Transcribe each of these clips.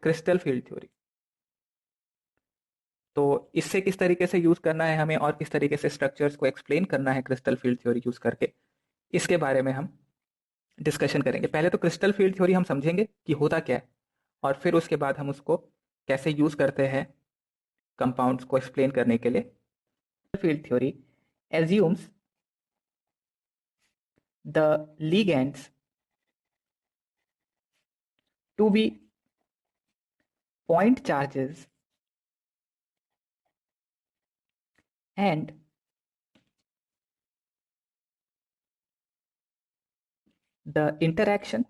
Crystal field theory. तो इससे किस तरीके से यूज करना है हमें और किस तरीके से स्ट्रक्चर्स को एक्सप्लेन करना है क्रिस्टल फील्ड थ्योरी यूज करके, इसके बारे में हम डिस्कशन करेंगे। पहले तो क्रिस्टल फील्ड थ्योरी हम समझेंगे कि होता क्या है, और फिर उसके बाद हम उसको कैसे यूज करते हैं कंपाउंड्स को एक्सप्लेन करने के लिए। Field theory assumes the ligands to be point charges and the interaction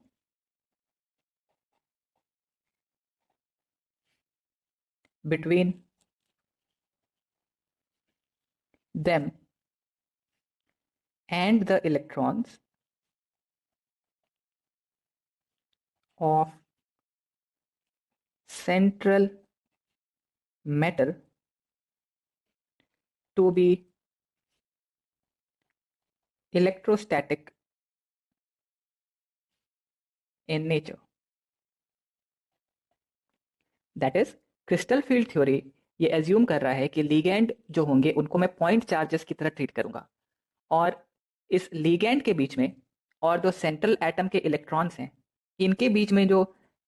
between them and the electrons of central metal to be electrostatic in nature. That is, crystal field theory ये assume कर रहा है कि लीगैंड जो होंगे उनको मैं point charges की तरह ट्रीट करूंगा, और इस लीगैंड के बीच में और जो सेंट्रल एटम के इलेक्ट्रॉन्स हैं इनके बीच में जो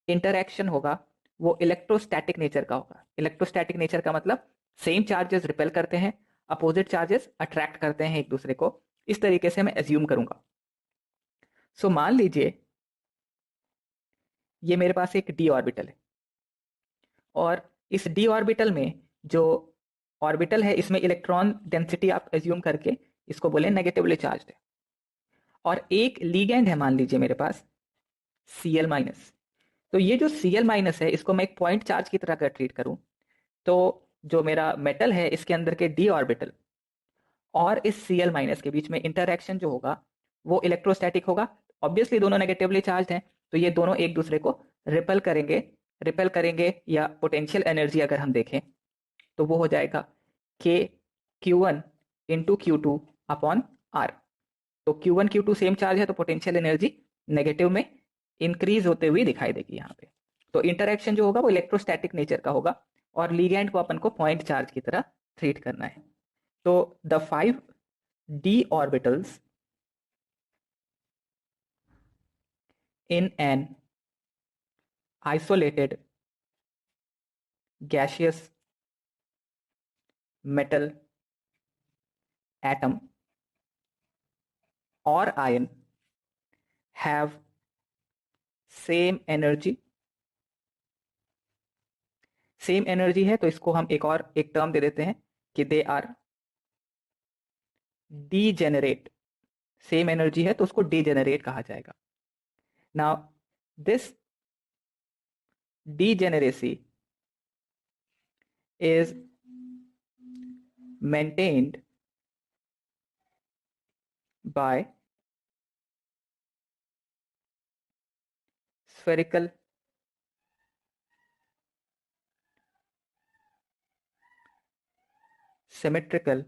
इंटरैक्शन होगा वो इलेक्ट्रोस्टैटिक नेचर का होगा। इलेक्ट्रोस्टैटिक नेचर का मतलब सेम चार्जेस रिपेल करते हैं, अपोजिट चार्जेस अट्रैक्ट करते हैं एक दूसरे को। इस तरीके से मैं एज्यूम करूंगा। सो मान लीजिए ये मेरे पास एक डी ऑर्बिटल है, और इस डी ऑर्बिटल में जो ऑर्बिटल है इसमें इलेक्ट्रॉन डेंसिटी आप एज्यूम करके इसको बोले नेगेटिवली चार्ज्ड है, और एक लीगैंड है मान लीजिए मेरे पास Cl माइनस। तो ये जो Cl माइनस है इसको मैं एक पॉइंट चार्ज की तरह अगर ट्रीट करूं, तो जो मेरा मेटल है इसके अंदर के डी ऑर्बिटल और इस Cl माइनस के बीच में इंटरैक्शन जो होगा वो इलेक्ट्रोस्टैटिक होगा। ऑब्वियसली दोनों नेगेटिवली चार्ज हैं, तो ये दोनों एक दूसरे को रिपेल करेंगे या पोटेंशियल एनर्जी अगर हम देखें तो वो हो जाएगा के Q1 into Q2 upon are. तो Q1 Q2 सेम चार्ज है तो पोटेंशियल एनर्जी नेगेटिव में इंक्रीज होते हुए दिखाई देगी यहाँ पे। तो इंटरैक्शन जो होगा वो इलेक्ट्रोस्टैटिक नेचर का होगा, और लीगैंड को अपन को पॉइंट चार्ज की तरह ट्रीट करना है। तो the 5d orbitals in an isolated gaseous metal atom or ion have same energy। Same energy है तो इसको हम एक टर्म दे देते हैं कि they are degenerate. Same energy है तो उसको डीजेनरेट कहा जाएगा। Now this degeneracy is maintained by spherical symmetrical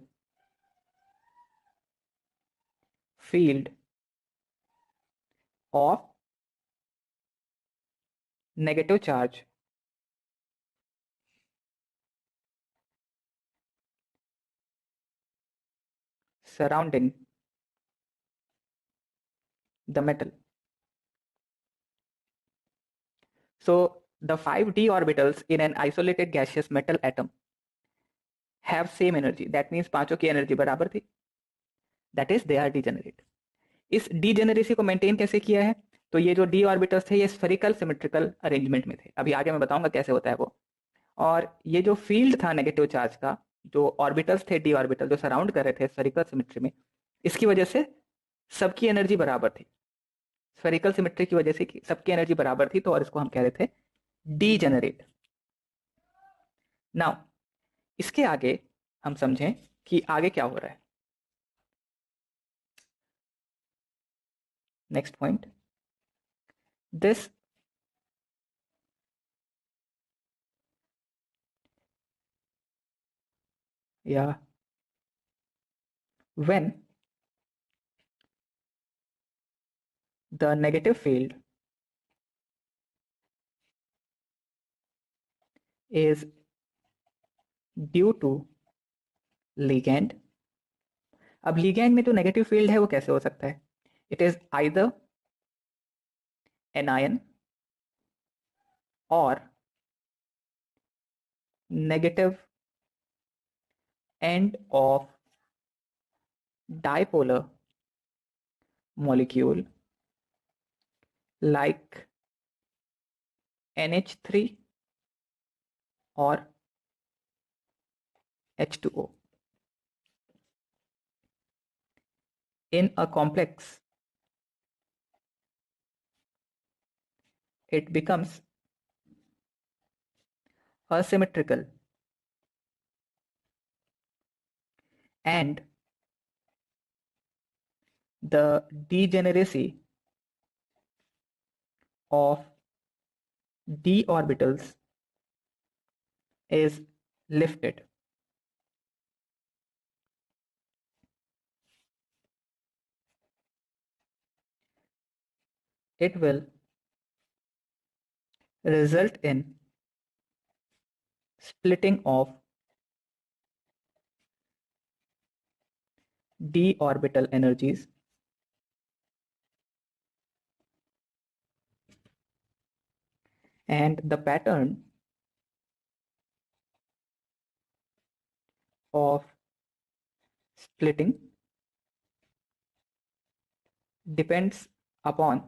field of negative charge surrounding the metal. So the 5d orbitals in an isolated gaseous metal atom have same energy. That means पांचों की energy बराबर थी। That is they are degenerate. इस degeneracy को maintain कैसे किया है? तो ये जो डी ऑर्बिटल्स थे ये स्फेरिकल सिमेट्रिकल अरेंजमेंट में थे। अभी आगे मैं बताऊंगा कैसे होता है वो। और ये जो फील्ड था नेगेटिव चार्ज का, जो ऑर्बिटल्स थे डी ऑर्बिटल जो सराउंड कर रहे थे स्फेरिकल सिमेट्री में, इसकी वजह से सबकी एनर्जी बराबर थी। स्फेरिकल सिमेट्री की वजह से सबकी एनर्जी बराबर थी, तो और इसको हम कह रहे थे डीजेनरेट। नाउ इसके आगे हम समझें कि आगे क्या हो रहा है। नेक्स्ट पॉइंट, दिस या when the negative field is due to ligand. अब ligand में जो नेगेटिव फील्ड है वो कैसे हो सकता है? It is either anion or negative end of dipolar molecule like NH3 or H2O. In a complex, it becomes asymmetrical and the degeneracy of d orbitals is lifted. It will result in splitting of d orbital energies and the pattern of splitting depends upon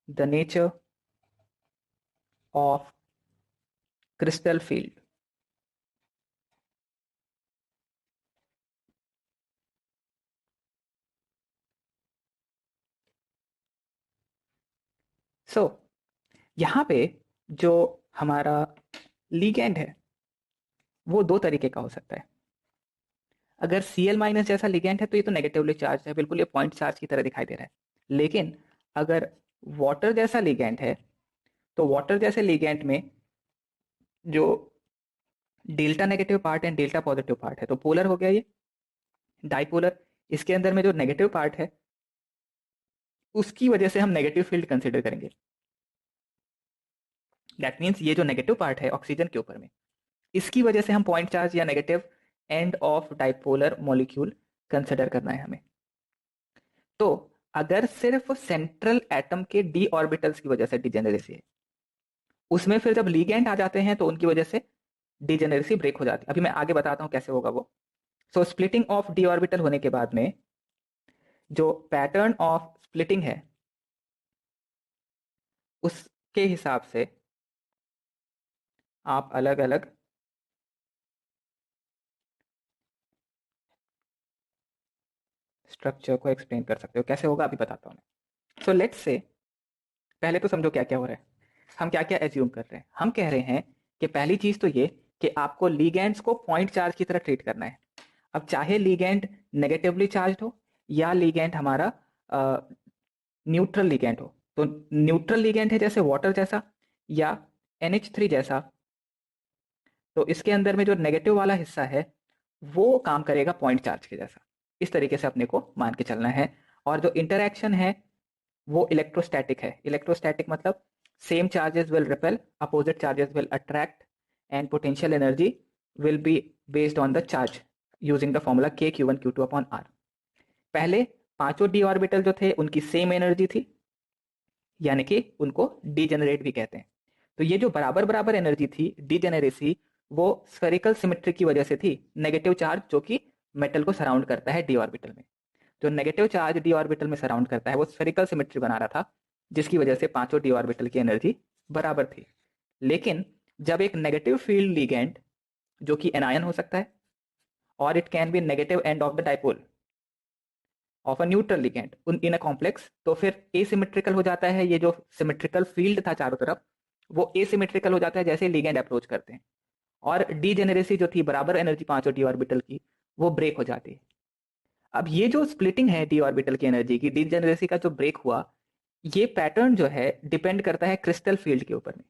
the nature of crystal field. So, यहाँ पे जो हमारा ligand है वो दो तरीके का हो सकता है। अगर Cl माइनस जैसा लिगेंड है तो ये तो नेगेटिवली चार्ज है, बिल्कुल ये पॉइंट चार्ज की तरह दिखाई दे रहा है। लेकिन अगर वाटर जैसा लिगेंड है तो वाटर जैसे लिगेंड में जो delta negative part and delta positive part है तो पोलर हो गया ये डाइपोलर। इसके अंदर में जो नेगेटिव पार्ट है उसकी वजह से हम नेगेटिव फील्ड कंसिडर करेंगे। दैट मीन्स ये जो नेगेटिव पार्ट है ऑक्सीजन के ऊपर में, इसकी वजह से हम पॉइंट चार्ज या negative end of dipolar molecule consider करना है हमें। तो अगर सिर्फ सेंट्रल एटम के डी ऑर्बिटल्स की वजह से डिजेनरेसी है, उसमें फिर जब लिगेंड आ जाते हैं तो उनकी वजह से डिजेनरेसी ब्रेक हो जाती है। अभी मैं आगे बताता हूं कैसे होगा वो। सो स्प्लिटिंग ऑफ डी ऑर्बिटल होने के बाद में जो पैटर्न ऑफ स्प्लिटिंग है उसके हिसाब से आप अलग अलग स्ट्रक्चर को एक्सप्लेन कर सकते हो। कैसे होगा अभी बताता हूं मैं। सो लेट्स से पहले तो समझो क्या क्या हो रहा है, हम क्या क्या एज्यूम कर रहे हैं। हम कह रहे हैं कि पहली चीज तो ये कि आपको लिगेंड्स को पॉइंट चार्ज की तरह ट्रीट करना है। अब चाहे लिगेंड नेगेटिवली चार्ज हो या लिगेंड हमारा न्यूट्रल लिगेंड हो, तो न्यूट्रल लिगेंड है जैसे वाटर जैसा या NH3 जैसा, तो इसके अंदर में जो नेगेटिव वाला हिस्सा है वो काम करेगा पॉइंट चार्ज के जैसा। इस तरीके से अपने को मान के चलना है। और जो इंटरैक्शन है वो इलेक्ट्रोस्टैटिक है। इलेक्ट्रोस्टैटिक मतलब same charges will repel, opposite charges will attract and potential energy will be based on the charge using the formula K Q1 Q2/R। पहले पांचों डी ऑर्बिटल जो थे उनकी सेम एनर्जी थी, यानी कि उनको डीजेनरेट भी कहते हैं। तो ये जो बराबर बराबर एनर्जी थी डीजेनरेसी, वो स्फेरिकल सिमेट्री की वजह से थी। नेगेटिव चार्ज जो कि मेटल को सराउंड करता है डी ऑर्बिटल में, जो नेगेटिव चार्ज डी ऑर्बिटल में सराउंड करता है वो स्फेरिकल सिमेट्री बना रहा था, जिसकी वजह से पांचों डी ऑर्बिटल की एनर्जी बराबर थी। लेकिन जब एक नेगेटिव फील्ड लिगेंड जो कि एनायन हो सकता है और it can be negative end of the dipole of a neutral ligand in a complex, तो फिर एसिमेट्रिकल हो जाता है। ये जो सिमेट्रिकल फील्ड था चारों तरफ वो एसिमेट्रिकल हो जाता है जैसे लिगेंड अप्रोच करते हैं, और डीजेनरेसी जो थी बराबर एनर्जी पांचों डी ऑर्बिटल की वो ब्रेक हो जाती है। अब ये जो स्प्लिटिंग है डी ऑर्बिटल की एनर्जी की, डीजेनरेसी का जो ब्रेक हुआ, ये पैटर्न जो है डिपेंड करता है क्रिस्टल फील्ड के ऊपर में।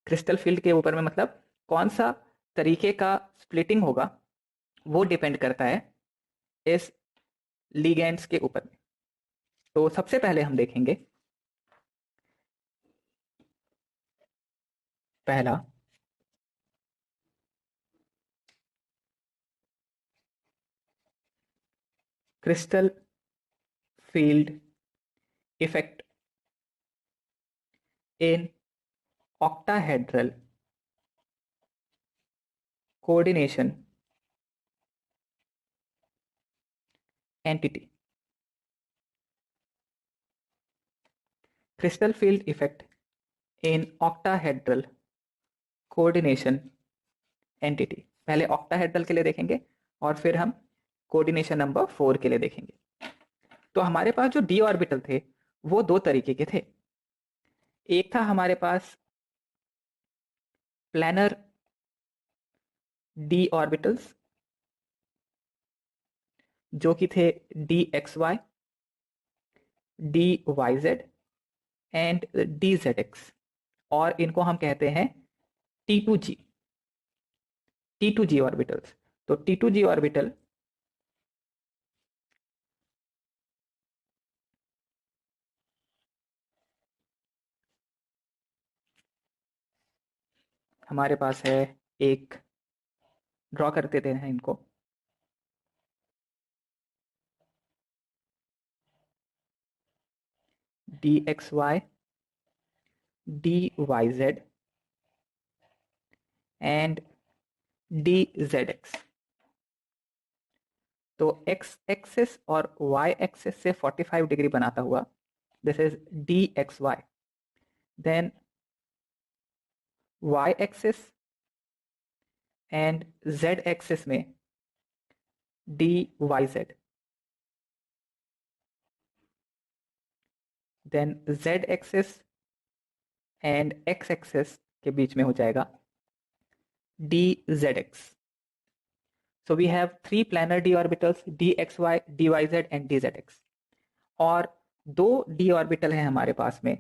क्रिस्टल फील्ड के ऊपर में मतलब कौन सा तरीके का स्प्लिटिंग होगा वो डिपेंड करता है इस लिगेंड्स के ऊपर में। तो सबसे पहले हम देखेंगे पहला, crystal field effect in octahedral coordination entity. Crystal field effect in octahedral coordination entity. पहले octahedral के लिए देखेंगे और फिर हम कोऑर्डिनेशन नंबर 4 के लिए देखेंगे। तो हमारे पास जो डी ऑर्बिटल थे वो दो तरीके के थे। एक था हमारे पास प्लैनर डी ऑर्बिटल्स जो कि थे d x y, d y z and d z x, और इनको हम कहते हैं T2G, T2G ऑर्बिटल्स। तो T2G ऑर्बिटल हमारे पास है, एक ड्रॉ कर देते हैं इनको। D x y, d y z and d z x. तो एक्स एक्सिस और वाई एक्सिस से 45 डिग्री बनाता हुआ this is d x y, then y axis and z axis में d y z, then z axis and x axis के बीच में हो जाएगा d z x. So we have three planar d orbitals dxy, dyz and dzx, और दो d orbital हैं हमारे पास में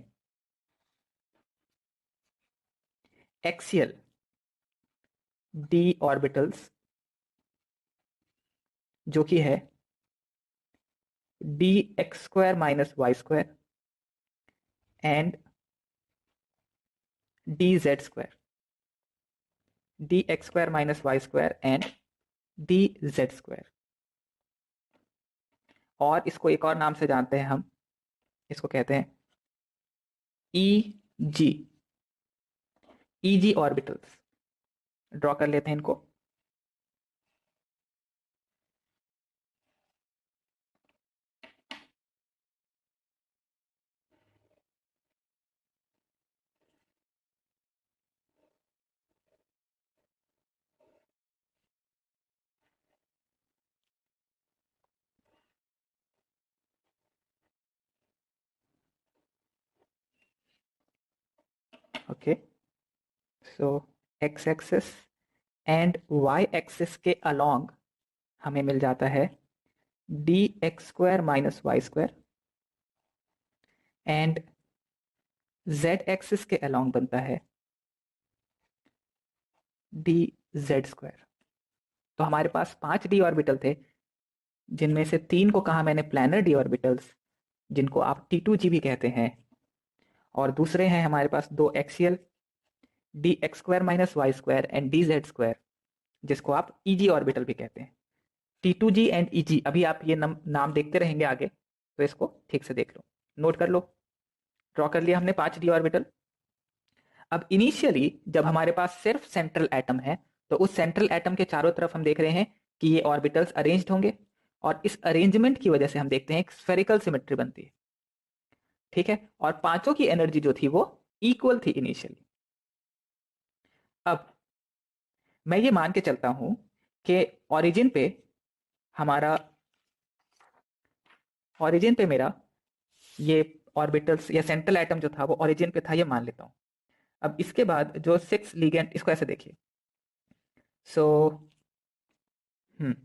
एक्सियल d ऑर्बिटल्स जो कि है dx square minus y square and dz square, dx square minus y square and dz square. और इसको एक और नाम से जानते हैं हम, इसको कहते हैं EG, EG ऑर्बिटल्स। ड्रॉ कर लेते हैं इनको। Okay, so x axis and y axis के अलोंग हमें मिल जाता है d x square minus y square and z axis के अलोंग बनता है डी जेड स्क्वायर। तो हमारे पास 5 डी ऑर्बिटल थे, जिनमें से 3 को कहा मैंने प्लैनर डी ऑर्बिटल्स, जिनको आप T2G भी कहते हैं, और दूसरे हैं हमारे पास दो axial d x square minus y square and d z square, जिसको आप EG ऑर्बिटल भी कहते हैं। T2G एंड EG, अभी आप ये नाम देखते रहेंगे आगे, तो इसको ठीक से देख लो, नोट कर लो। ड्रॉ कर लिया हमने 5 डी ऑर्बिटल। अब इनिशियली जब हमारे पास सिर्फ सेंट्रल एटम है, तो उस सेंट्रल एटम के चारों तरफ हम देख रहे हैं कि ये ऑर्बिटल्स अरेंज्ड होंगे, और इस अरेंजमेंट की वजह से हम देखते हैं एक स्फेरिकल सिमेट्री बनती है। ठीक है, और पांचों की एनर्जी जो थी वो इक्वल थी इनिशियली। अब मैं ये मान के चलता हूं कि ओरिजिन पे हमारा, ओरिजिन पे मेरा ये ऑर्बिटल्स या सेंट्रल एटम जो था वो ओरिजिन पे था, ये मान लेता हूं। अब इसके बाद जो 6 लिगेंड, इसको ऐसे देखिए। सो हम्म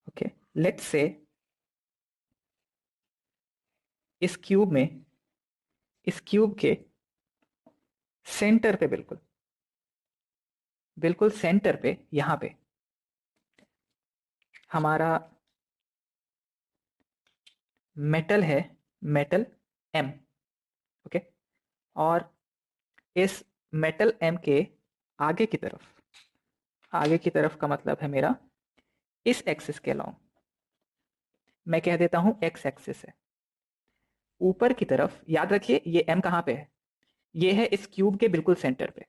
ओके, लेट्स से इस क्यूब में, इस क्यूब के सेंटर पे, बिल्कुल बिल्कुल सेंटर पे, यहां पे हमारा मेटल है, मेटल एम। ओके। और इस मेटल एम के आगे की तरफ, आगे की तरफ का मतलब है मेरा इस एक्सिस के अलाउंग, मैं कह देता हूं एक्स एक्सिस है। ऊपर की तरफ याद रखिए ये एम कहां पे है, ये है इस क्यूब के बिल्कुल सेंटर पे।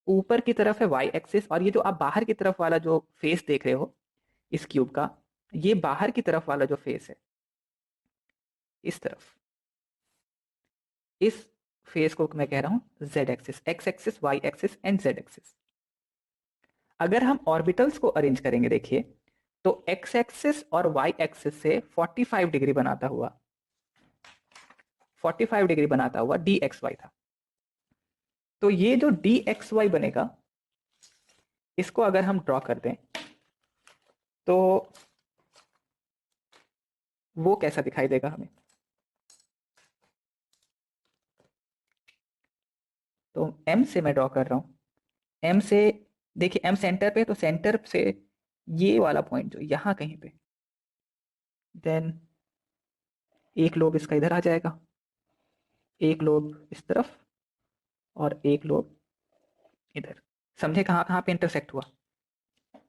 ऊपर की तरफ है वाई एक्सिस, और ये जो आप बाहर की तरफ वाला जो फेस देख रहे हो इस क्यूब का, ये बाहर की तरफ वाला जो फेस है, इस तरफ, इस फेस को मैं कह रहा हूं z axis, x axis, y axis and z axis. अगर हम ऑर्बिटल्स को अरेंज करेंगे, देखिए, तो एक्स एक्सिस और वाई एक्सिस से 45 डिग्री बनाता हुआ, 45 डिग्री बनाता हुआ डी एक्स वाई था। तो ये जो डी एक्स वाई बनेगा, इसको अगर हम ड्रॉ कर दें तो वो कैसा दिखाई देगा हमें। तो एम से मैं ड्रॉ कर रहा हूं, एम से, देखिए एम सेंटर पे, तो सेंटर से ये वाला पॉइंट जो यहां कहीं पे, देन एक लोब इसका इधर आ जाएगा, एक लोब इस तरफ, और एक लोब इधर। समझे कहां कहां पे इंटरसेक्ट हुआ।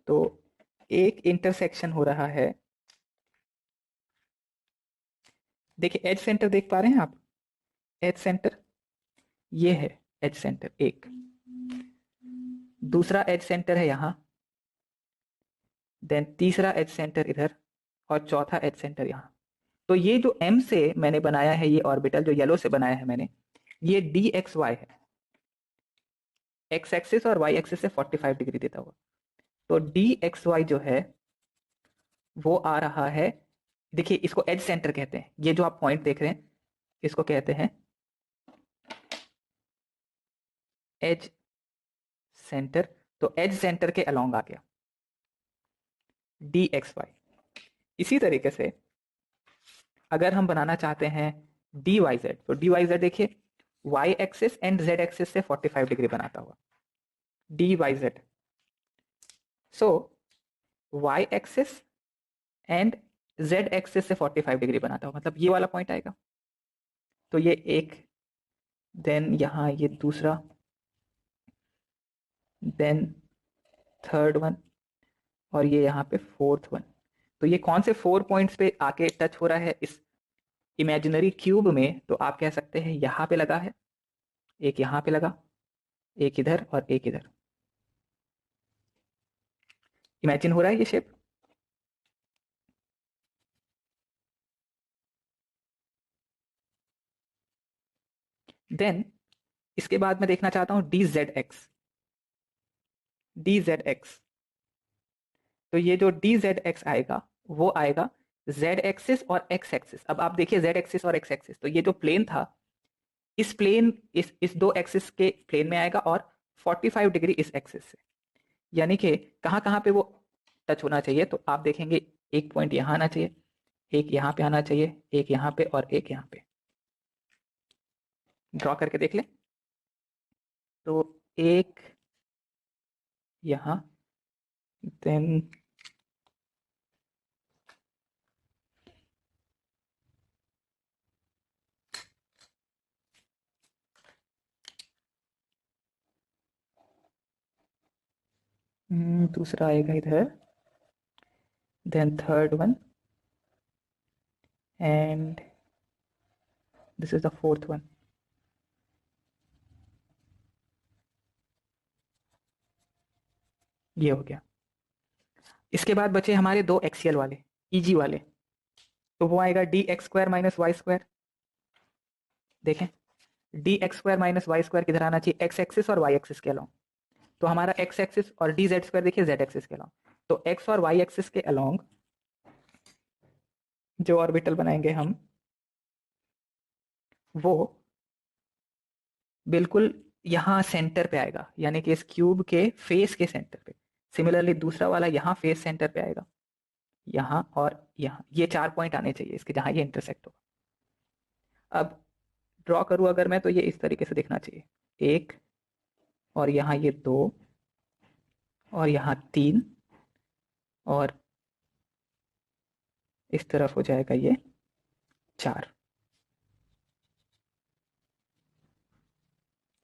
तो एक इंटरसेक्शन हो रहा है, देखिए एज सेंटर देख पा रहे हैं आप, एज सेंटर ये है, एज सेंटर एक, दूसरा एज सेंटर है यहां, देन तीसरा एज सेंटर इधर, और चौथा एज सेंटर यहां। तो ये जो एम से मैंने बनाया है, ये ऑर्बिटल जो येलो से बनाया है मैंने, ये डी एक्स वाई है, एक्स एक्सिस और वाई एक्सिस से 45 डिग्री देता हुआ। तो डी एक्स वाई जो है वो आ रहा है, देखिए इसको एज सेंटर कहते हैं, ये जो आप पॉइंट देख रहे हैं इसको कहते हैं एज सेंटर। तो एज सेंटर के अलोंग आ गया डी एक्स वाई। इसी तरीके से अगर हम बनाना चाहते हैं डी वाई जेड, तो डी वाई जेड देखिए y axis and z axis से 45 डिग्री बनाता हुआ d y z. So y axis and z axis से 45 डिग्री बनाता हुआ, मतलब ये वाला पॉइंट आएगा। तो ये एक, देन यहां ये दूसरा, देन थर्ड वन, और ये यहाँ पे फोर्थ वन। तो ये कौन से 4 पॉइंट्स पे आके टच हो रहा है इस इमेजिनरी क्यूब में, तो आप कह सकते हैं यहाँ पे लगा है, एक यहाँ पे लगा, एक इधर और एक इधर। इमेजिन हो रहा है ये शेप। देन इसके बाद मैं देखना चाहता हूं D z x, D z x. तो ये जो डी जेड एक्स आएगा वो आएगा जेड एक्सिस और एक्स एक्सिस। अब आप देखिए जेड एक्सिस और एक्स एक्सिस, तो ये जो प्लेन था, इस प्लेन, इस दो एक्सिस के प्लेन में आएगा, और 45 डिग्री इस एक्सिस से, यानी कि कहाँ कहाँ पे वो टच होना चाहिए। तो आप देखेंगे एक पॉइंट यहाँ आना चाहिए, एक यहाँ पे आना चाहिए, एक यहाँ पे और एक यहाँ पे। ड्रॉ करके देख लें। तो एक यहाँ, देन दूसरा आएगा इधर, then third one, and this is the fourth one. ये हो गया। इसके बाद बचे हमारे दो एक्सियल वाले, ईजी वाले। तो वो आएगा d x square minus y square. देखें d x square minus y square किधर आना चाहिए, एक्स एक्सिस और वाई एक्सिस के अलोंग। तो हमारा एक्स एक्सिस, और डी जेड स्क्वायर देखिए जेड एक्सिस के अलोंग। तो एक्स और वाई एक्सिस के अलोंग जो ऑर्बिटल बनाएंगे हम, वो बिल्कुल यहाँ सेंटर पे आएगा, यानी कि इस क्यूब के फेस के सेंटर पे। सिमिलरली दूसरा वाला यहाँ फेस सेंटर पे आएगा, यहाँ और यहाँ, ये 4 पॉइंट आने चाहिए इसके जहां ये इंटरसेक्ट होगा। अब ड्रॉ करूं अगर मैं, तो ये इस तरीके से दिखना चाहिए। 1 और यहाँ ये 2 और यहाँ 3 और इस तरफ हो जाएगा ये 4,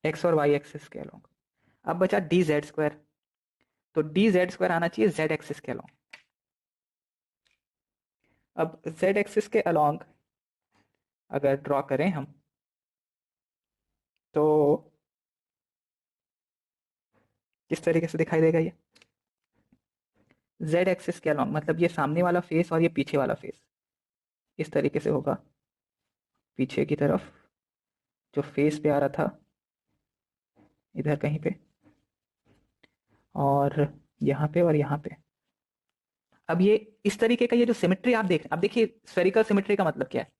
एक्स और वाई एक्सिस के अलोंग। अब बचा डी जेड स्क्वायर, तो डी जेड स्क्वायर आना चाहिए जेड एक्सिस के अलोंग। अब जेड एक्सिस के अलोंग अगर ड्रॉ करें हम, तो किस तरीके से दिखाई देगा ये? जेड एक्सिस के अलोंग मतलब ये सामने वाला फेस और ये पीछे वाला फेस इस तरीके से होगा। पीछे की तरफ जो फेस पे आ रहा था इधर कहीं पे, और यहाँ पे और यहाँ पे। अब ये इस तरीके का ये जो सिमेट्री आप देख, अब देखिए स्फेरिकल सिमेट्री का मतलब क्या है।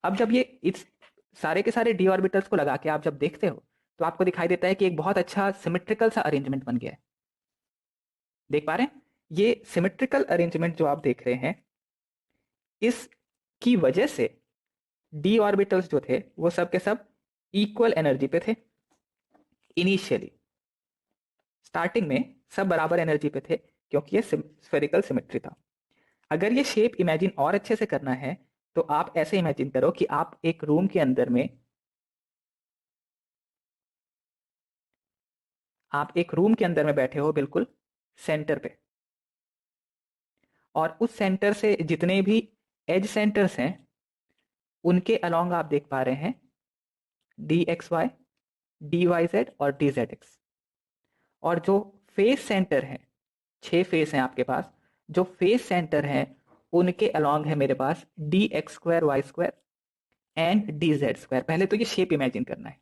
अब जब ये इस सारे के सारे डी ऑर्बिटल्स को लगा के आप जब देखते हो तो आपको दिखाई देता है कि एक बहुत अच्छा सिमेट्रिकल सा अरेंजमेंट बन गया है। देख पा रहे हैं? ये सिमेट्रिकल अरेंजमेंट जो आप देख रहे हैं, इसकी वजह से डी ऑर्बिटल्स जो थे वो सब के सब इक्वल एनर्जी पे थे। इनिशियली स्टार्टिंग में सब बराबर एनर्जी पे थे क्योंकि ये स्फेरिकल सिमेट्री था। अगर ये शेप इमेजिन और अच्छे से करना है तो आप ऐसे इमेजिन करो कि आप एक रूम के अंदर में, आप एक रूम के अंदर में बैठे हो बिल्कुल सेंटर पे, और उस सेंटर से जितने भी एज सेंटर्स हैं उनके अलोंग आप देख पा रहे हैं d x y, d y z और डी जेड एक्स। और जो फेस सेंटर है, 6 फेस हैं आपके पास, जो फेस सेंटर हैं उनके अलोंग है मेरे पास d x square y square and d z square. पहले तो ये शेप इमेजिन करना है।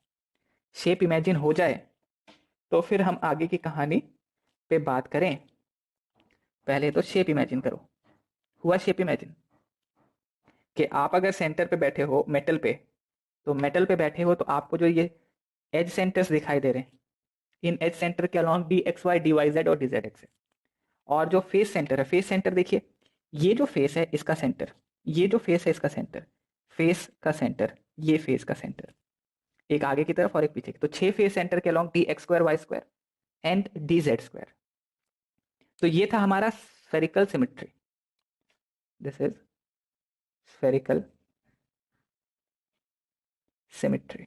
शेप इमेजिन हो जाए तो फिर हम आगे की कहानी पे बात करें। पहले तो शेप इमेजिन करो। हुआ शेप इमेजिन कि आप अगर सेंटर पे बैठे हो मेटल पे, तो मेटल पे बैठे हो तो आपको जो ये एज सेंटर्स दिखाई दे रहे हैं, इन एज सेंटर के along d x y d y z और डी जेड एक्स है। और जो फेस सेंटर है, फेस सेंटर देखिए, ये जो फेस है इसका सेंटर, ये जो फेस है इसका सेंटर, फेस का सेंटर, ये फेस का सेंटर, एक आगे की तरफ और एक पीछे की। तो 6 फेस सेंटर के along d x square y square and d z square. तो ये था हमारा spherical symmetry. This is spherical symmetry.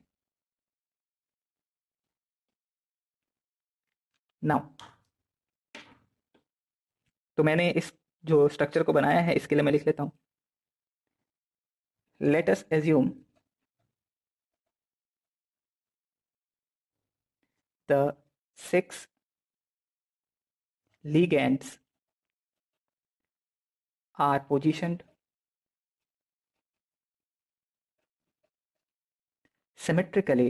Now, तो मैंने इस जो स्ट्रक्चर को बनाया है इसके लिए मैं लिख लेता हूं। Let us assume the 6 ligands are positioned symmetrically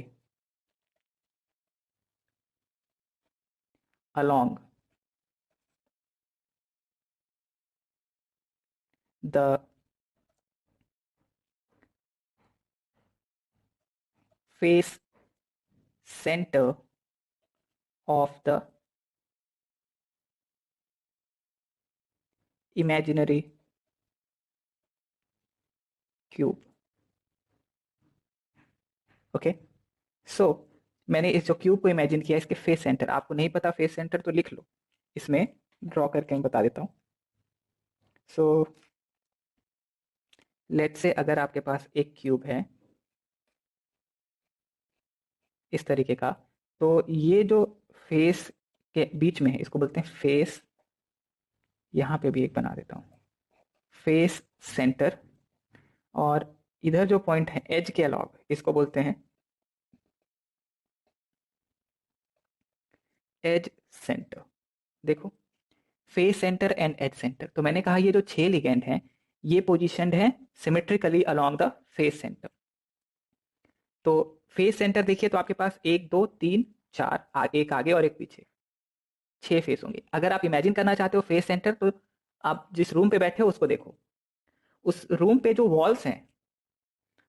along the face center of the imaginary cube. Okay, so मैंने इस जो क्यूब को इमेजिन किया, इसके फेस सेंटर, आपको नहीं पता फेस सेंटर तो लिख लो, इसमें ड्रॉ करके मैं बता देता हूँ। सो लेट्स से अगर आपके पास एक क्यूब है इस तरीके का, तो ये जो फेस के बीच में है इसको बोलते हैं फेस, यहाँ पे भी एक बना देता हूँ, फेस सेंटर। और इधर जो पॉइंट है एज के अलॉन्ग, इसको बोलते हैं एज सेंटर। देखो, face center and edge center. तो मैंने कहा ये जो 6 लिगेंड हैं ये पोजीशनड है symmetrically along the face centre. तो फेस सेंटर देखिए, तो आपके पास 1 2 3 4, एक आगे और एक पीछे, 6 फेस होंगे। अगर आप इमेजिन करना चाहते हो फेस सेंटर, तो आप जिस रूम पे बैठे हो उसको देखो, उस रूम पे जो वॉल्स हैं,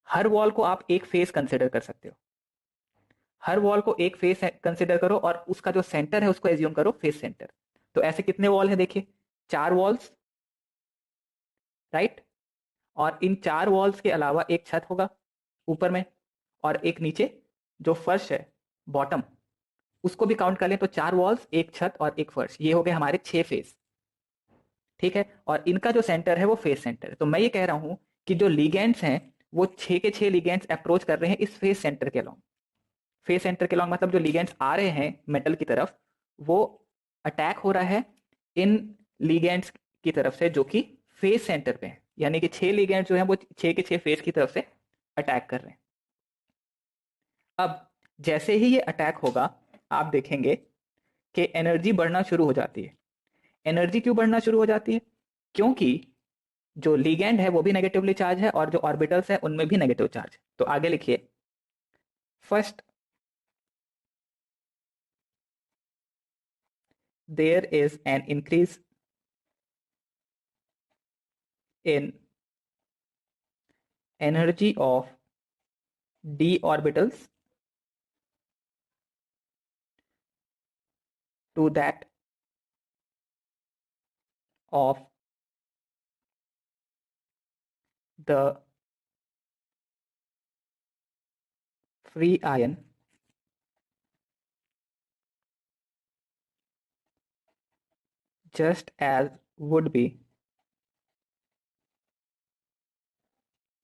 हर वॉल को आप एक फेस कंसिडर कर सकते हो। हर वॉल को एक फेस कंसिडर करो और उसका जो सेंटर है उसको एज्यूम करो फेस सेंटर। तो ऐसे कितने वॉल है देखिए, 4 वॉल्स, राइट। और इन 4 वॉल्स के अलावा एक छत होगा ऊपर में, और एक नीचे जो फर्श है बॉटम, उसको भी काउंट कर लें तो 4 वॉल्स, एक छत और एक फर्श, ये हो गए हमारे 6 फेस। ठीक है, और इनका जो सेंटर है वो फेस सेंटर है। तो मैं ये कह रहा हूं कि जो लिगेंड्स हैं वो 6 के 6 लिगेंड्स अप्रोच कर रहे हैं इस फेस सेंटर के अलॉन्ग। फेस सेंटर के अलॉन्ग मतलब जो लिगेंड्स आ रहे हैं मेटल की तरफ, वो अटैक हो रहा है इन लिगेंड्स की तरफ से जो कि फेस सेंटर पे है, यानी कि 6 लिगेंड्स जो हैं वो 6 के 6 फेस की तरफ से अटैक कर रहे हैं। अब जैसे ही ये अटैक होगा, आप देखेंगे कि एनर्जी बढ़ना शुरू हो जाती है। एनर्जी क्यों बढ़ना शुरू हो जाती है? क्योंकि जो लिगेंड है वो भी नेगेटिवली चार्ज है और जो ऑर्बिटल्स है उनमें भी नेगेटिव चार्ज है। तो आगे लिखिए, first there is an increase in energy of d orbitals to that of the free ion just as would be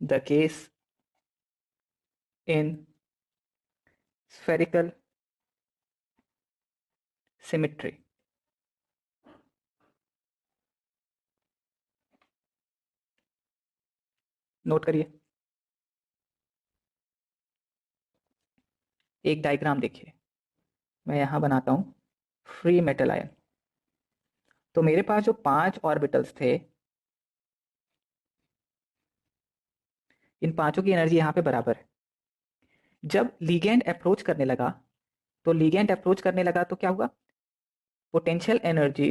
the case in spherical symmetry. Note करिए, एक डायग्राम देखिए, मैं यहां बनाता हूं फ्री मेटल आयन। तो मेरे पास जो 5 ऑर्बिटल्स थे, इन पांचों की एनर्जी यहां पे बराबर है। जब लिगेंड अप्रोच करने लगा, तो लिगेंड अप्रोच करने लगा तो क्या हुआ? पोटेंशियल एनर्जी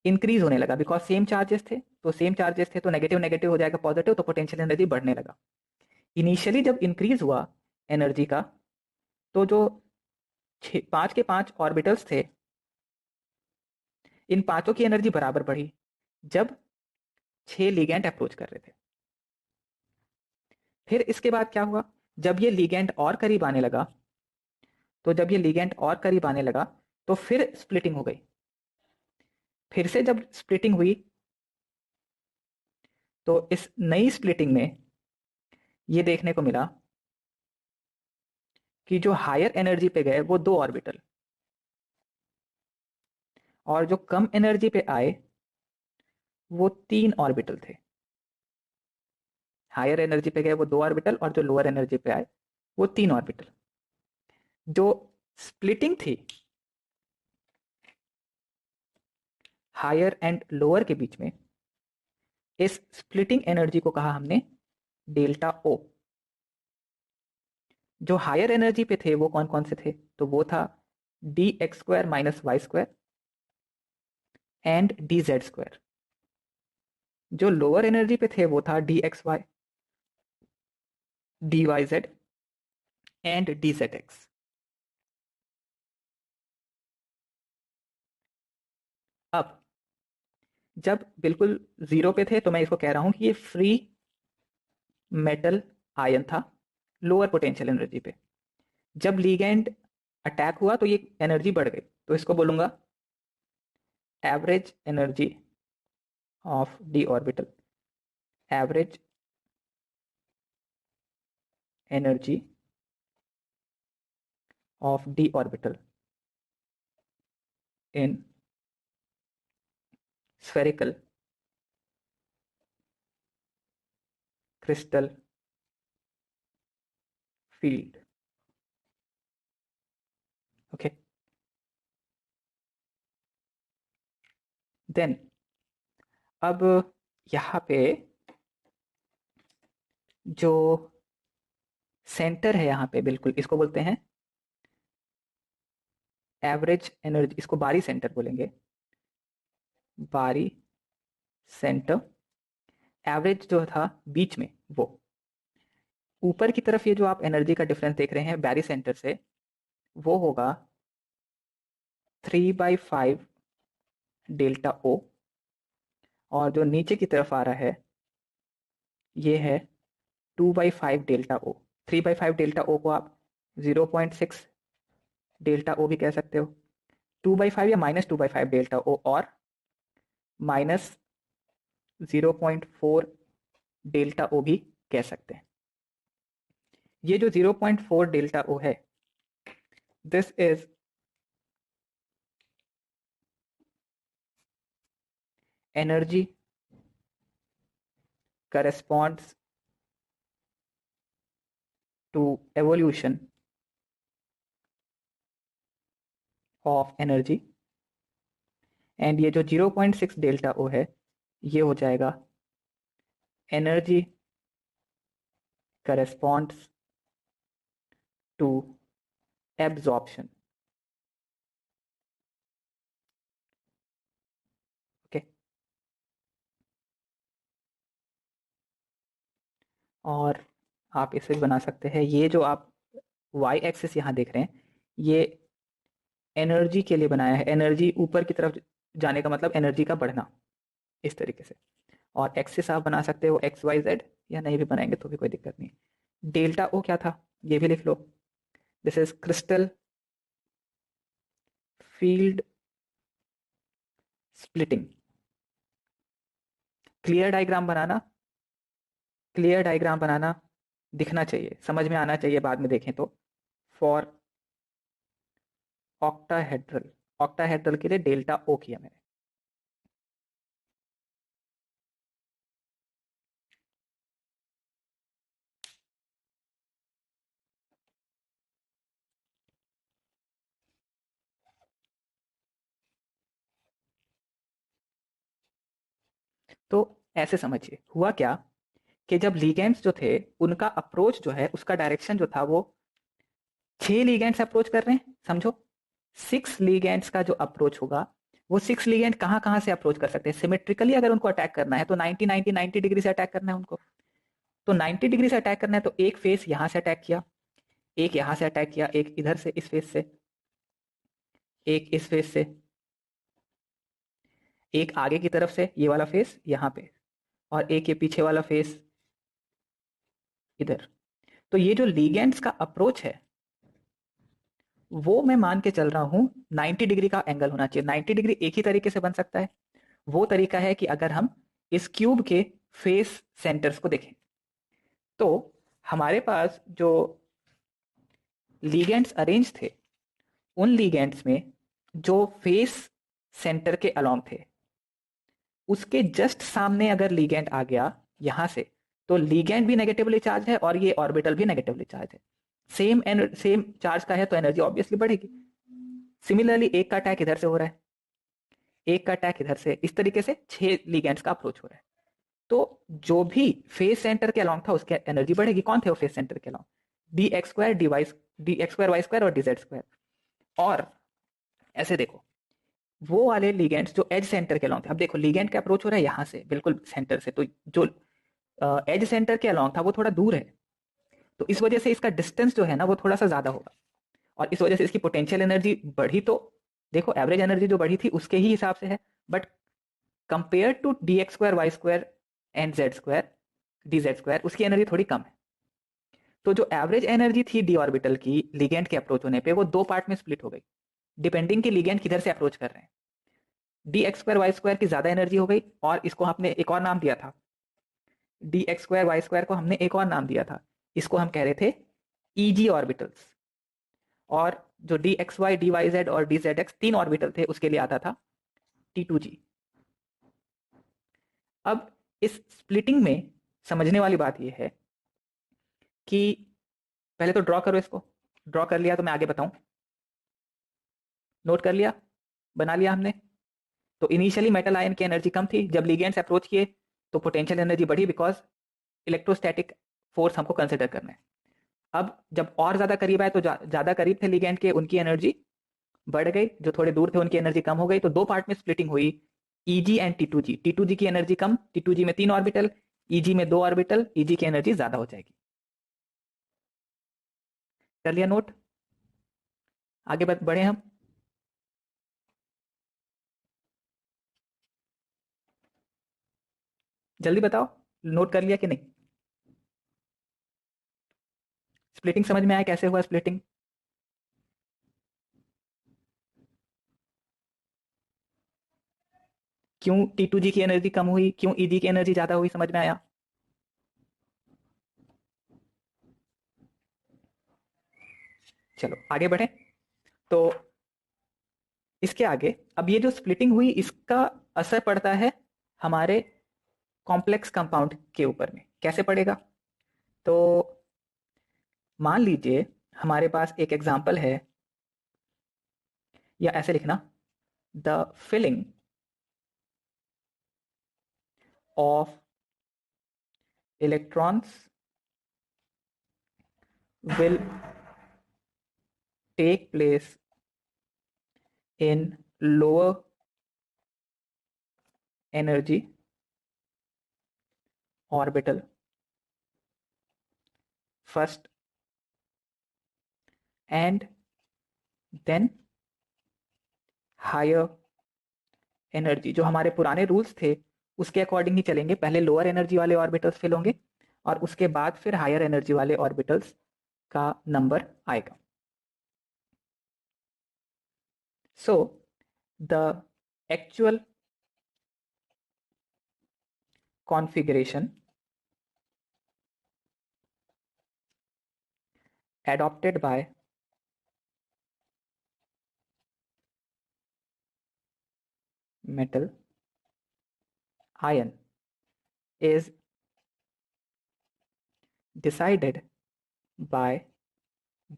इंक्रीज होने लगा, बिकॉज सेम चार्जेस थे। तो सेम चार्जेस थे तो नेगेटिव नेगेटिव हो जाएगा पॉजिटिव, तो पोटेंशियल एनर्जी बढ़ने लगा। इनिशियली जब इंक्रीज हुआ एनर्जी का, तो जो 5 के 5 ऑर्बिटल्स थे, इन पांचों की एनर्जी बराबर बढ़ी जब 6 लिगेंड अप्रोच कर रहे थे। फिर इसके बाद क्या हुआ? जब ये लिगेंड और करीब आने लगा, तो जब ये लिगेंड और करीब आने लगा तो फिर स्प्लिटिंग हो गई। फिर से जब स्प्लिटिंग हुई, तो इस नई स्प्लिटिंग में ये देखने को मिला कि जो हायर एनर्जी पे गए वो 2 ऑर्बिटल, और जो कम एनर्जी पे आए वो 3 ऑर्बिटल थे। हायर एनर्जी पे गए वो 2 ऑर्बिटल, और जो लोअर एनर्जी पे आए वो 3 ऑर्बिटल। जो स्प्लिटिंग थी हायर एंड लोअर के बीच में, इस स्प्लिटिंग एनर्जी को कहा हमने डेल्टा ओ। जो हायर एनर्जी पे थे वो कौन कौन से थे? तो वो था d x square minus y square and d z square. जो लोअर एनर्जी पे थे वो था d x y, d y z and d z x. अब जब बिल्कुल जीरो पे थे तो मैं इसको कह रहा हूं कि ये फ्री मेटल आयन था लोअर पोटेंशियल एनर्जी पे। जब लीगेंड अटैक हुआ तो ये एनर्जी बढ़ गई, तो इसको बोलूंगा average energy of D orbital. Average energy of D orbital in spherical crystal field. Okay, then अब यहाँ पे जो सेंटर है यहाँ पे, बिल्कुल इसको बोलते हैं एवरेज एनर्जी, इसको बारी सेंटर बोलेंगे, बारी सेंटर। एवरेज जो था बीच में, वो ऊपर की तरफ ये जो आप एनर्जी का डिफरेंस देख रहे हैं बैरी सेंटर से, वो होगा 3/5 डेल्टा ओ, और जो नीचे की तरफ आ रहा है ये है 2/5 डेल्टा ओ। 3/5 डेल्टा ओ को आप 0.6 डेल्टा ओ भी कह सकते हो, 2/5 या -2/5 डेल्टा ओ और -0.4 डेल्टा ओ भी कह सकते हैं। ये जो 0.4 डेल्टा ओ है, this is energy corresponds to evolution of energy, and ये जो 0.6 डेल्टा ओ है ये हो जाएगा energy corresponds to absorption। Okay, और आप इसे भी बना सकते हैं, ये जो आप y एक्सिस यहाँ देख रहे हैं ये एनर्जी के लिए बनाया है, एनर्जी ऊपर की तरफ जाने का मतलब एनर्जी का बढ़ना, इस तरीके से। और एक्सिस आप बना सकते हो एक्स वाई जेड, या नहीं भी बनाएंगे तो भी कोई दिक्कत नहीं। डेल्टा ओ क्या था ये भी लिख लो, this is crystal field splitting. Clear diagram बनाना, क्लियर डायग्राम बनाना दिखना चाहिए, समझ में आना चाहिए बाद में देखें तो। फॉर ऑक्टाहेड्रल, ऑक्टाहेड्रल के लिए डेल्टा ओ किया मैंने। तो ऐसे समझिए हुआ क्या कि जब लीगेंड्स जो थे उनका अप्रोच जो है उसका डायरेक्शन जो था वो 6 लीगेंड्स अप्रोच कर रहे हैं, समझो। 6 लीगेंड्स का जो अप्रोच होगा वो 6 लीगेंड कहाँ कहाँ से अप्रोच कर सकते हैं सिमेट्रिकली, अगर उनको अटैक करना है तो 90 डिग्री से अटैक करना है उनको। तो 90 डिग्री से अटैक करना है तो एक फेस यहां से अटैक किया, एक यहां से अटैक किया, एक इधर से इस फेस से, एक इस फेस से, एक आगे की तरफ से ये वाला फेस यहाँ पे, और एक ये पीछे वाला फेस इधर। तो ये जो लीगेंड्स का अप्रोच है वो मैं मान के चल रहा हूं 90 डिग्री का एंगल होना चाहिए। 90 डिग्री एक ही तरीके से बन सकता है, वो तरीका है कि अगर हम इस क्यूब के फेस सेंटर्स को देखें तो हमारे पास जो लीगेंड्स अरेंज थे उन लीगेंड्स में जो फेस सेंटर के अलोंग थे उसके जस्ट सामने अगर लीगेंड आ गया यहां से, तो लीगेंड भी नेगेटिवली चार्ज है और ये ऑर्बिटल भी नेगेटिवली चार्ज है। सेम चार्ज का है तो एनर्जी ऑब्वियसली बढ़ेगी। सिमिलरली एक का अटैक इधर से हो रहा है, एक का अटैक इधर से, इस तरीके से 6 लीगेंड्स का अप्रोच हो रहा है। तो जो भी फेस सेंटर के अलोंग था उसकी एनर्जी बढ़ेगी। कौन थे वो फेस सेंटर के along? D x square d x square y square और डी जेड स्क्वायर। और ऐसे देखो वो वाले लिगेंड्स जो एज सेंटर के अलोंग थे, अब देखो लिगेंड का अप्रोच हो रहा है यहाँ से बिल्कुल सेंटर से, तो जो एज सेंटर के अलोंग था वो थोड़ा दूर है, तो इस वजह से इसका डिस्टेंस जो है ना वो थोड़ा सा ज्यादा होगा, और इस वजह से इसकी पोटेंशियल एनर्जी बढ़ी। तो देखो एवरेज एनर्जी जो बढ़ी थी उसके ही हिसाब से है, but compare to d x square y square and z square d z square उसकी एनर्जी थोड़ी कम है। तो जो एवरेज एनर्जी थी डी ऑर्बिटल की लिगेंड के अप्रोच होने पे वो दो पार्ट में स्प्लिट हो गई, डिपेंडिंग कि लिगेंड किधर से अप्रोच कर रहे हैं। D x square y square की ज्यादा एनर्जी हो गई, और इसको हमने एक और नाम दिया था, d x square y square को हमने एक और नाम दिया था, इसको हम कह रहे थे ईजी ऑर्बिटल्स। और जो d x y d y z और डी जेड एक्स तीन ऑर्बिटल थे उसके लिए आता था टी टू जी। अब इस स्प्लिटिंग में समझने वाली बात यह है कि पहले तो ड्रॉ करो इसको, ड्रॉ कर लिया तो मैं आगे बताऊं। नोट कर लिया, बना लिया हमने। तो इनिशियली मेटल आयन की एनर्जी कम थी, जब लिगेंड्स अप्रोच किए तो पोटेंशियल एनर्जी बढ़ी, बिकॉज इलेक्ट्रोस्टैटिक फोर्स हमको कंसिडर करना है। अब जब और ज्यादा करीब आए तो ज्यादा करीब थे लिगेंड के उनकी एनर्जी बढ़ गई, जो थोड़े दूर थे उनकी एनर्जी कम हो गई, तो दो पार्ट में स्प्लिटिंग हुई, e g and t two g. T two g की एनर्जी कम, टी टू जी में 3 ऑर्बिटल, ईजी में 2 ऑर्बिटल, ईजी की एनर्जी ज्यादा हो जाएगी। कर लिया नोट? आगे बढ़े हम। जल्दी बताओ, नोट कर लिया कि नहीं? स्प्लिटिंग समझ में आया कैसे हुआ स्प्लिटिंग? क्यों T2G की एनर्जी कम हुई, क्यों Eg की एनर्जी ज्यादा हुई, समझ में आया? चलो आगे बढ़े। तो इसके आगे अब ये जो स्प्लिटिंग हुई इसका असर पड़ता है हमारे कॉम्प्लेक्स कंपाउंड के ऊपर में। कैसे पड़ेगा? तो मान लीजिए हमारे पास एक एग्जाम्पल है, या ऐसे लिखना, the filling of electrons will take place in lower energy orbital first and then higher energy। जो हमारे पुराने रूल्स थे उसके अकॉर्डिंग ही चलेंगे, पहले लोअर एनर्जी वाले ऑर्बिटल्स फिल होंगे और उसके बाद फिर हायर एनर्जी वाले ऑर्बिटल्स का नंबर आएगा। So the actual configuration adopted by metal ion is decided by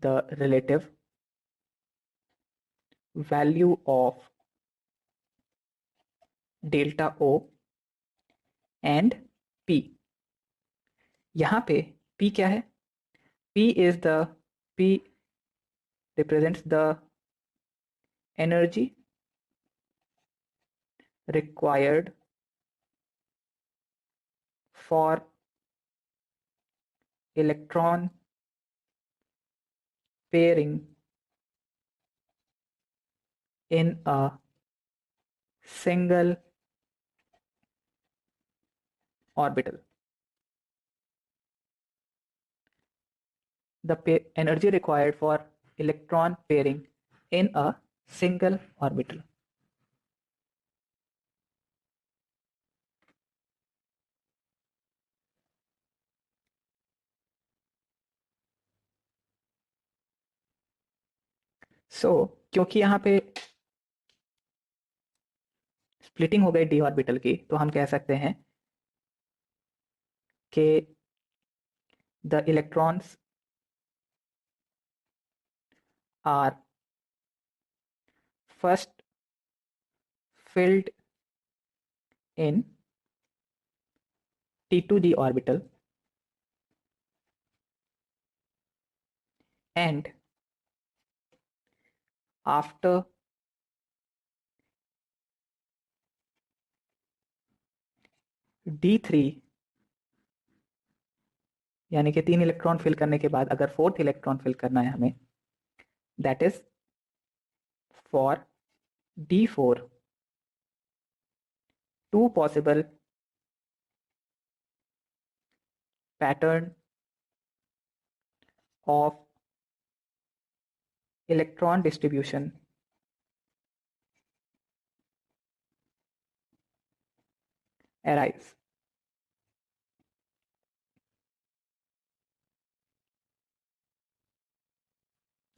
the relative value of delta O and P। यहाँ पे P क्या है? P is the P represents the energy required for electron pairing in a single orbital। The energy required for electron pairing in a single orbital। क्योंकि यहाँ पे splitting हो गई D orbital की, तो हम कह सकते हैं कि the electrons are first filled in T2G orbital and after D3, यानी कि 3 इलेक्ट्रॉन फिल करने के बाद अगर 4th इलेक्ट्रॉन फिल करना है हमें, that is for D4 2 possible pattern of electron distribution arise।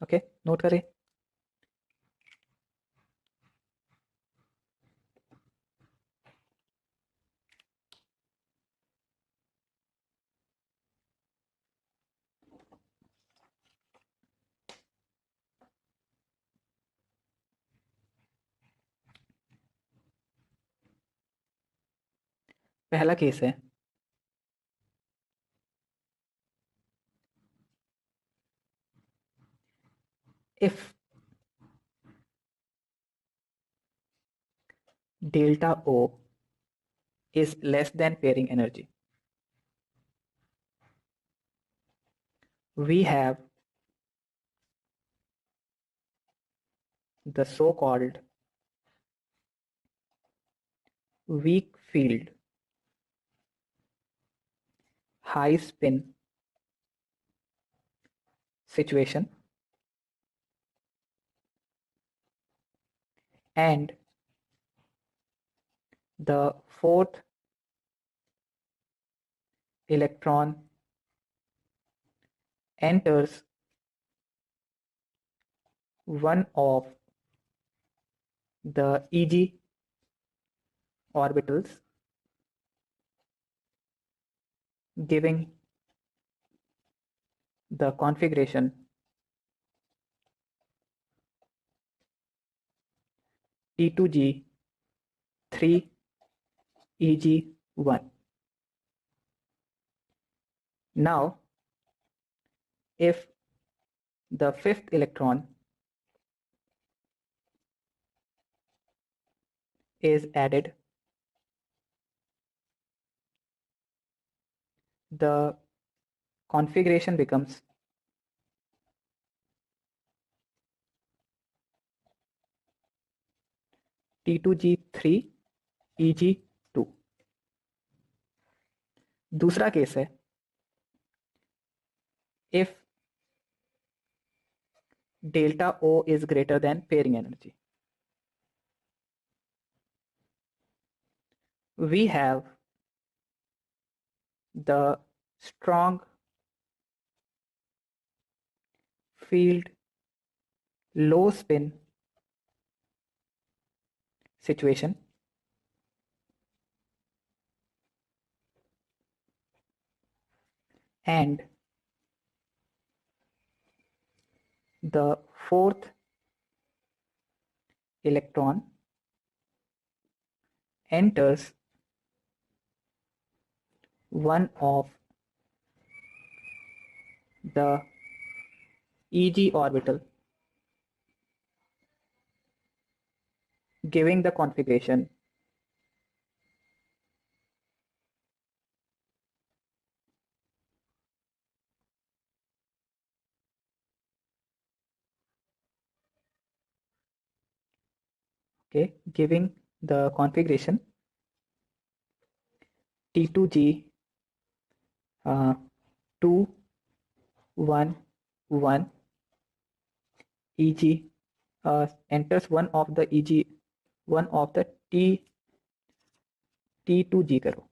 Okay, note करें। पहला केस है, if delta O is less than pairing energy, we have the so-called weak field high spin situation and the fourth electron enters one of the Eg orbitals, giving the configuration T2G 3 Eg1. Now, if the fifth electron is added, the configuration becomes T2G3 Eg2. दूसरा case है, if delta O is greater than pairing energy. We have the strong field low spin situation and the fourth electron enters one of the Eg orbital, giving the configuration giving the configuration T2G 2 1 1 Eg enters one of the Eg, one of the T2G karo,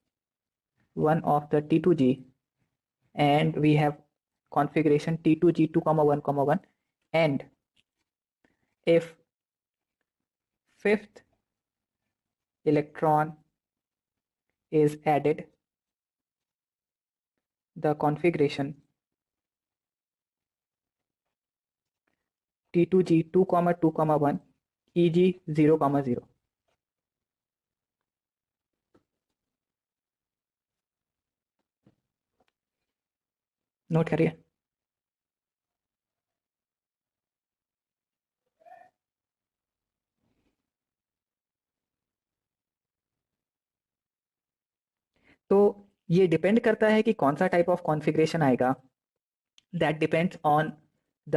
one of the T2G, and we have configuration T2G 2 1 1, and if fifth electron is added, the configuration T2G 2 2 1 Eg 0 0. Note करिए। तो ये depend करता है कि कौन सा type of configuration आएगा। That depends on the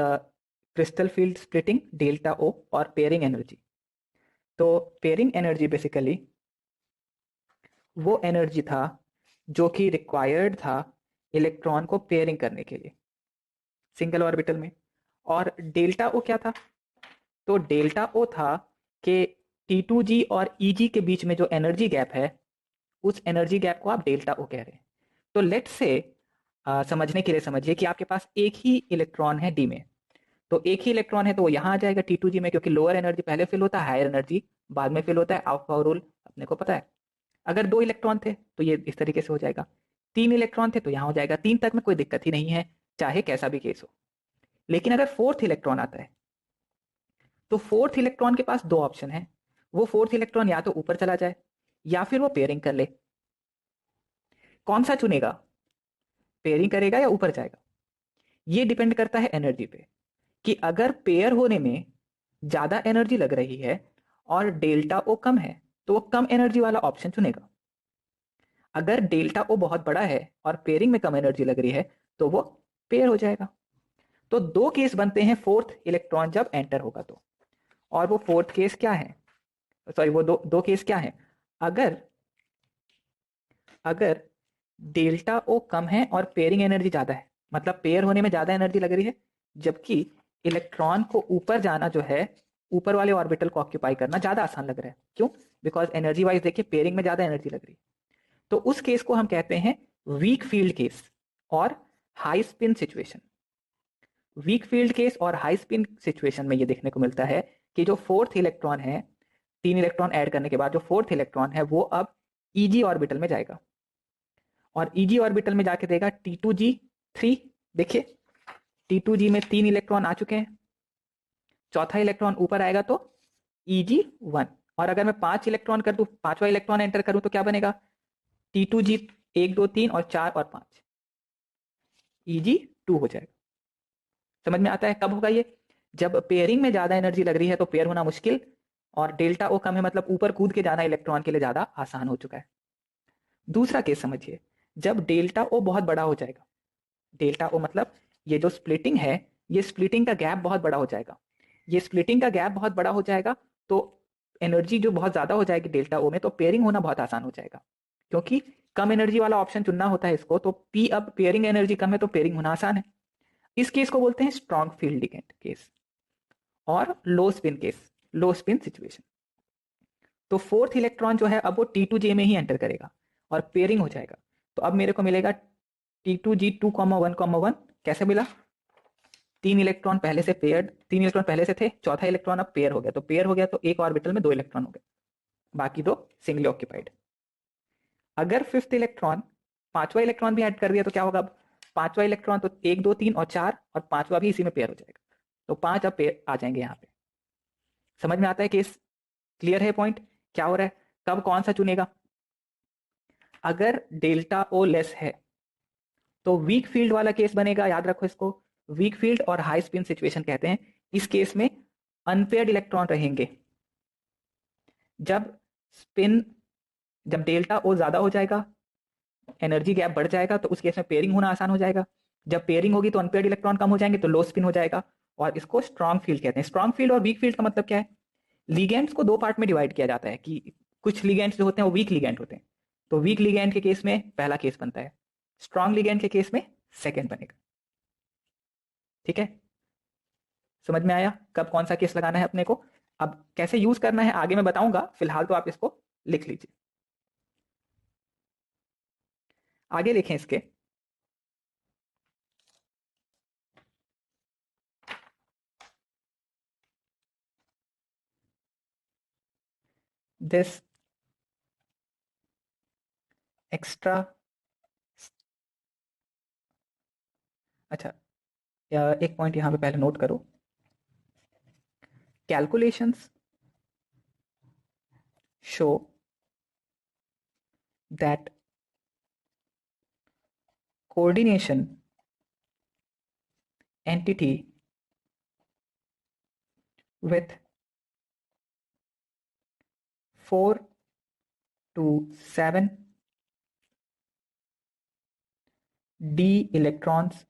crystal field splitting, delta o और पेयरिंग एनर्जी। तो पेयरिंग एनर्जी बेसिकली वो एनर्जी था जो कि रिक्वायर्ड था इलेक्ट्रॉन को पेयरिंग करने के लिए सिंगल ऑर्बिटल में। और डेल्टा ओ क्या था? तो डेल्टा ओ था कि T2G और Eg के बीच में जो एनर्जी गैप है, उस एनर्जी गैप को आप डेल्टा ओ कह रहे हैं। तो लेट्स से समझने के लिए समझिए कि आपके पास एक ही इलेक्ट्रॉन है डी में। तो एक ही इलेक्ट्रॉन है तो वो यहाँ आ जाएगा T2G में, क्योंकि लोअर एनर्जी पहले फिल होता है, हायर एनर्जी बाद में फिल होता है। आउट रूल अपने को पता है। अगर 2 इलेक्ट्रॉन थे तो ये इस तरीके से हो जाएगा, 3 इलेक्ट्रॉन थे तो यहाँ हो जाएगा। 3 तक में कोई दिक्कत ही नहीं है, चाहे कैसा भी केस हो। लेकिन अगर फोर्थ इलेक्ट्रॉन आता है तो फोर्थ इलेक्ट्रॉन के पास 2 ऑप्शन है। वो फोर्थ इलेक्ट्रॉन या तो ऊपर चला जाए या फिर वो पेयरिंग कर ले। कौन सा चुनेगा? पेयरिंग करेगा या ऊपर जाएगा? ये डिपेंड करता है एनर्जी पे, कि अगर पेयर होने में ज्यादा एनर्जी लग रही है और डेल्टा ओ कम है तो वो कम एनर्जी वाला ऑप्शन चुनेगा। अगर डेल्टा ओ बहुत बड़ा है और पेयरिंग में कम एनर्जी लग रही है तो वो पेयर हो जाएगा। तो 2 केस बनते हैं फोर्थ इलेक्ट्रॉन जब एंटर होगा तो। और वो फोर्थ केस क्या है? सॉरी, वो दो केस क्या है? अगर अगर डेल्टा ओ कम है और पेयरिंग एनर्जी ज्यादा है, मतलब पेयर होने में ज्यादा एनर्जी लग रही है, जबकि इलेक्ट्रॉन को ऊपर जाना जो है, ऊपर वाले ऑर्बिटल को ऑक्यूपाई करना ज्यादा आसान लग रहा है। क्यों? बिकॉज एनर्जी वाइज देखिए पेयरिंग में ज्यादा एनर्जी लग रही है। तो उस केस को हम कहते हैं वीक फील्ड केस और high spin situation. Weak field case और हाई स्पिन सिचुएशन में ये देखने को मिलता है कि जो फोर्थ इलेक्ट्रॉन है, 3 इलेक्ट्रॉन ऐड करने के बाद जो फोर्थ इलेक्ट्रॉन है वो अब ईजी ऑर्बिटल में जाएगा और ईजी ऑर्बिटल में जाके देगा T2G3। देखिए T2G में 3 इलेक्ट्रॉन आ चुके हैं, चौथा इलेक्ट्रॉन ऊपर आएगा तो Eg1। और अगर मैं 5 इलेक्ट्रॉन कर दूं, पांचवा इलेक्ट्रॉन एंटर करूं तो क्या बनेगा? T2G 1 2 3 और 4 और 5, Eg2 हो जाएगा। समझ में आता है? कब होगा ये? जब पेयरिंग में ज्यादा एनर्जी लग रही है तो पेयर होना मुश्किल, और डेल्टा ओ कम है, मतलब ऊपर कूद के जाना इलेक्ट्रॉन के लिए ज्यादा आसान हो चुका है। दूसरा केस समझिए, जब डेल्टा ओ बहुत बड़ा हो जाएगा, डेल्टा ओ मतलब ये जो स्प्लिटिंग है, ये स्प्लिटिंग का गैप बहुत बड़ा हो जाएगा। ये स्प्लिटिंग का गैप बहुत बड़ा हो जाएगा तो एनर्जी जो बहुत ज्यादा हो जाएगी डेल्टा ओ में, तो पेयरिंग होना बहुत आसान हो जाएगा, क्योंकि कम एनर्जी वाला ऑप्शन चुनना होता है इसको। तो पी, अब पेयरिंग एनर्जी कम है तो पेयरिंग होना आसान है। इस केस को बोलते हैं स्ट्रॉन्ग फील्ड लिगेंड केस और लो स्पिन केस, लो स्पिन सिचुएशन। तो फोर्थ इलेक्ट्रॉन जो है अब वो T2J में ही एंटर करेगा और पेयरिंग हो जाएगा। तो अब मेरे को मिलेगा T2G2,1,1। कैसे मिला? 3 इलेक्ट्रॉन पहले से थे, चौथा इलेक्ट्रॉन अब पेयर हो गया। तो पेयर हो गया तो एक ऑर्बिटल में 2 इलेक्ट्रॉन हो गए, बाकी 2 सिंगली ऑक्यूपाइड। अगर फिफ्थ इलेक्ट्रॉन, पांचवा इलेक्ट्रॉन भी ऐड कर दिया तो क्या होगा? अब पांचवा इलेक्ट्रॉन तो 1 2 3 और 4, और पांचवा भी इसी में पेयर हो जाएगा। तो 5 अब पेयर आ जाएंगे यहाँ पे। समझ में आता है केस? क्लियर है पॉइंट क्या हो रहा है? कब कौन सा चुनेगा? अगर डेल्टा ओ लेस है तो वीक फील्ड वाला केस बनेगा, याद रखो इसको। वीक फील्ड और हाई स्पिन सिचुएशन कहते हैं। इस केस में अनपेयर्ड इलेक्ट्रॉन रहेंगे। जब स्पिन, जब डेल्टा ओ ज्यादा हो जाएगा, एनर्जी गैप बढ़ जाएगा, तो उस केस में पेयरिंग होना आसान हो जाएगा। जब पेयरिंग होगी तो अनपेयर्ड इलेक्ट्रॉन कम हो जाएंगे तो लो स्पिन हो जाएगा, और इसको स्ट्रॉन्ग फील्ड कहते हैं। स्ट्रॉन्ग फील्ड और वीक फील्ड का मतलब क्या है? लिगेंड्स को 2 पार्ट में डिवाइड किया जाता है कि कुछ लिगेंड्स जो होते हैं वो वीक लिगेंड होते हैं। तो वीक लिगेंड के केस में पहला केस बनता है, स्ट्रॉन्ग लिगेंड के केस में सेकेंड बनेगा। ठीक है, समझ में आया कब कौन सा केस लगाना है अपने को? अब कैसे यूज करना है आगे मैं बताऊंगा, फिलहाल तो आप इसको लिख लीजिए। आगे लिखें इसके। दिस एक्स्ट्रा, अच्छा एक पॉइंट यहां पे पहले नोट करो। Calculations show that coordination entity with 4 to 7 d electrons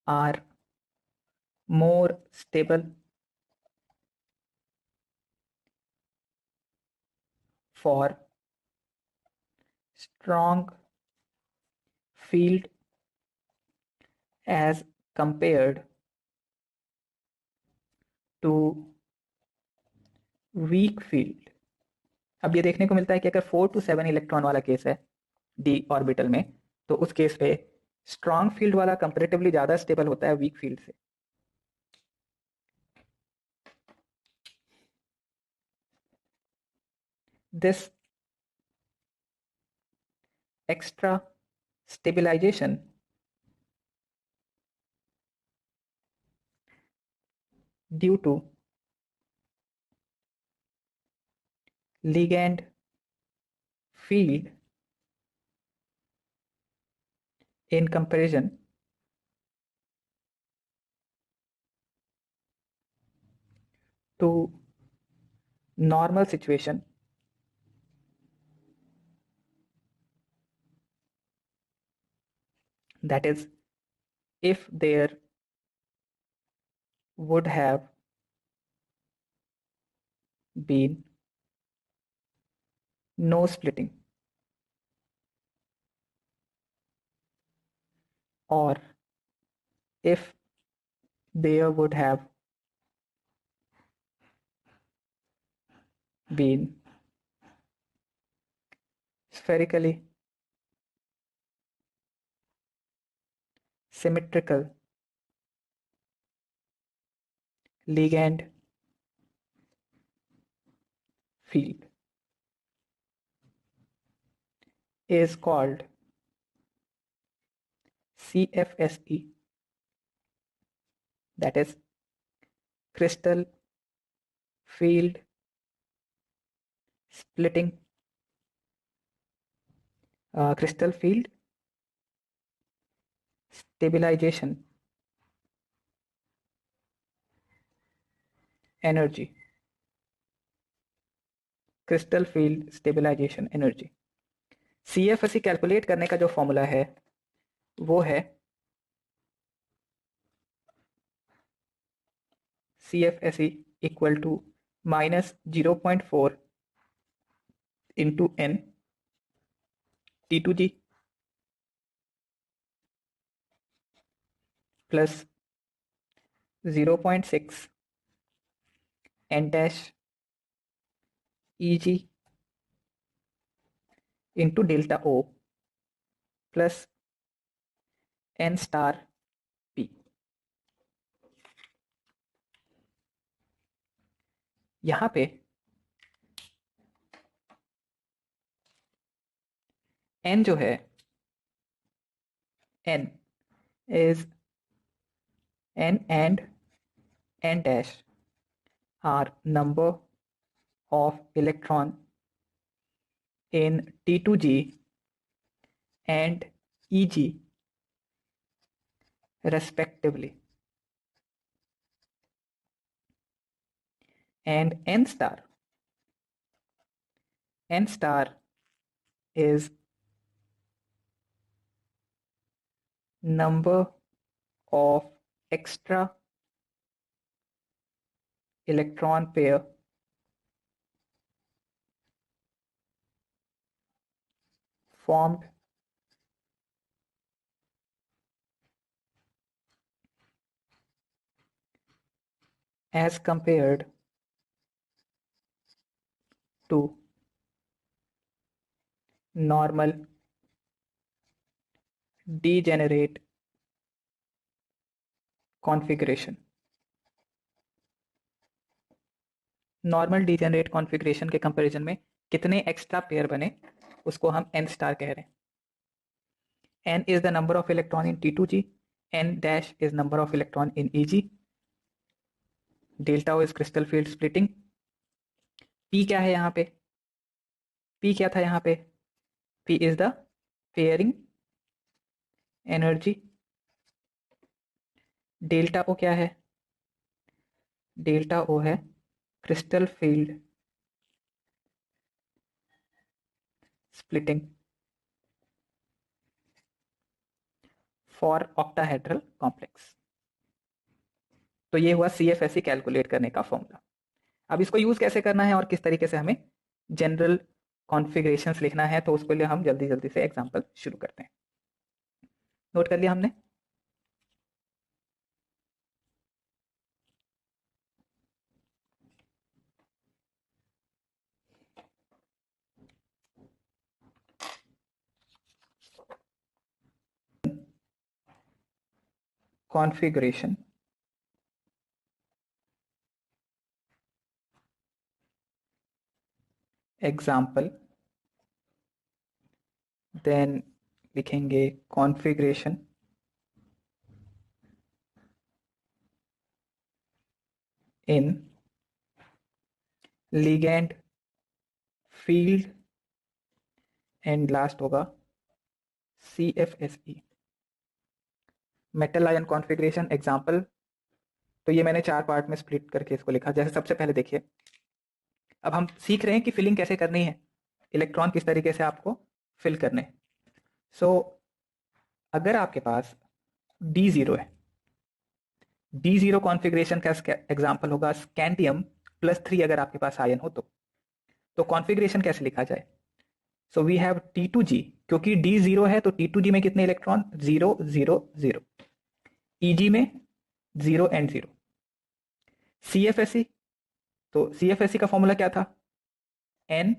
are more stable for strong field as compared to weak field। अब ये देखने को मिलता है कि अगर 4 to 7 इलेक्ट्रॉन वाला केस है डी ऑर्बिटल में, तो उस केस पे स्ट्रॉन्ग फील्ड वाला कंपेरेटिवली ज्यादा स्टेबल होता है वीक फील्ड से। This extra stabilization due to ligand field in comparison to normal situation, that is, if there would have been no splitting। or if there would have been spherically symmetrical ligand field is called CFSE, that is crystal field splitting, crystal field stabilization energy, crystal field stabilization energy। CFSE calculate करने का जो formula है वो है CFSE equal to -0.4 into n T2G plus 0.6 n dash EG into delta O plus n star P। यहाँ पे n जो है n is n and n dash are number of electron in T2G and EG respectively, and n star is number of extra electron pair formed as compared to normal degenerate configuration। Normal degenerate configuration के comparison में कितने extra pair बने उसको हम n star कह रहे हैं। n is the number of electron in T2G, n dash is number of electron in EG, delta O is crystal field splitting, p क्या है यहाँ पे, p क्या था यहाँ पे, p is the pairing energy, delta O क्या है, डेल्टा O है crystal field splitting for octahedral complex. तो ये हुआ CFSE कैलकुलेट करने का फॉर्मूला। अब इसको यूज कैसे करना है और किस तरीके से हमें जनरल कॉन्फ़िगरेशंस लिखना है, तो उसके लिए हम जल्दी जल्दी से एग्जांपल शुरू करते हैं। नोट कर लिया हमने। कॉन्फ़िगरेशन एग्जाम्पल, देन लिखेंगे configuration in ligand field and last होगा CFSE metal ion configuration example. तो ये मैंने 4 पार्ट में स्प्लिट करके इसको लिखा। जैसे सबसे पहले देखिए, अब हम सीख रहे हैं कि फिलिंग कैसे करनी है, इलेक्ट्रॉन किस तरीके से आपको फिल करने। सो अगर आपके पास D0 है, D0 कॉन्फ़िगरेशन का एग्जाम्पल होगा स्कैंडियम +3 अगर आपके पास आयन हो तो कॉन्फ़िगरेशन कैसे लिखा जाए। सो वी हैव T2G क्योंकि D 0 है तो T2G में कितने इलेक्ट्रॉन? 0 0 0। EG में 0 एंड 0। CFSE, तो CFSE का फॉर्मूला क्या था? N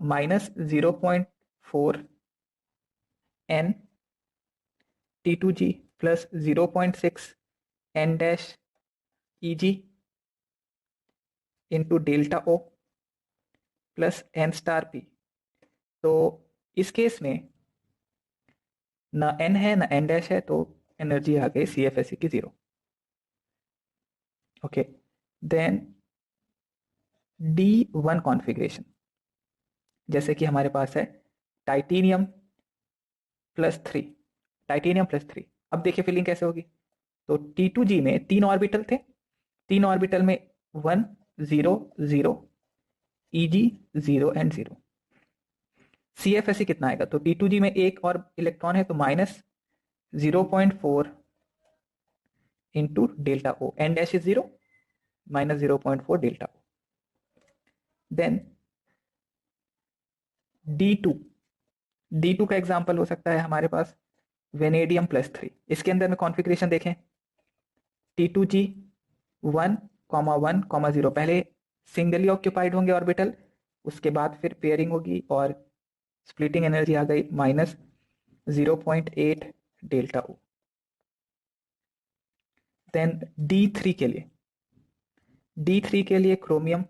minus 0.4 N T2G plus 0.6 N dash EG into delta O plus N star P। तो इस केस में ना N है ना N डैश है, तो एनर्जी आ गई CFSE की 0। ओके, देन D1 कॉन्फ़िगरेशन, जैसे कि हमारे पास है टाइटेनियम प्लस 3, टाइटेनियम प्लस 3। अब देखिए फिलिंग कैसे होगी। तो T2G में 3 ऑर्बिटल थे, 3 ऑर्बिटल में 1 0 0 EG 0 एंड 0। CFSE कितना आएगा? तो T2G में एक और इलेक्ट्रॉन है तो minus 0.4 into delta O, n dash is 0 minus 0.4 delta O। Then D2 का एग्जाम्पल हो सकता है हमारे पास वेनेडियम प्लस 3। इसके अंदर में कॉन्फ़िगरेशन देखें, T2G 1 1 0, पहले सिंगली ऑक्यूपाइड होंगे ऑर्बिटल, उसके बाद फिर पेयरिंग होगी और स्प्लिटिंग एनर्जी आ गई minus 0.8 delta O। Then D3 के लिए क्रोमियम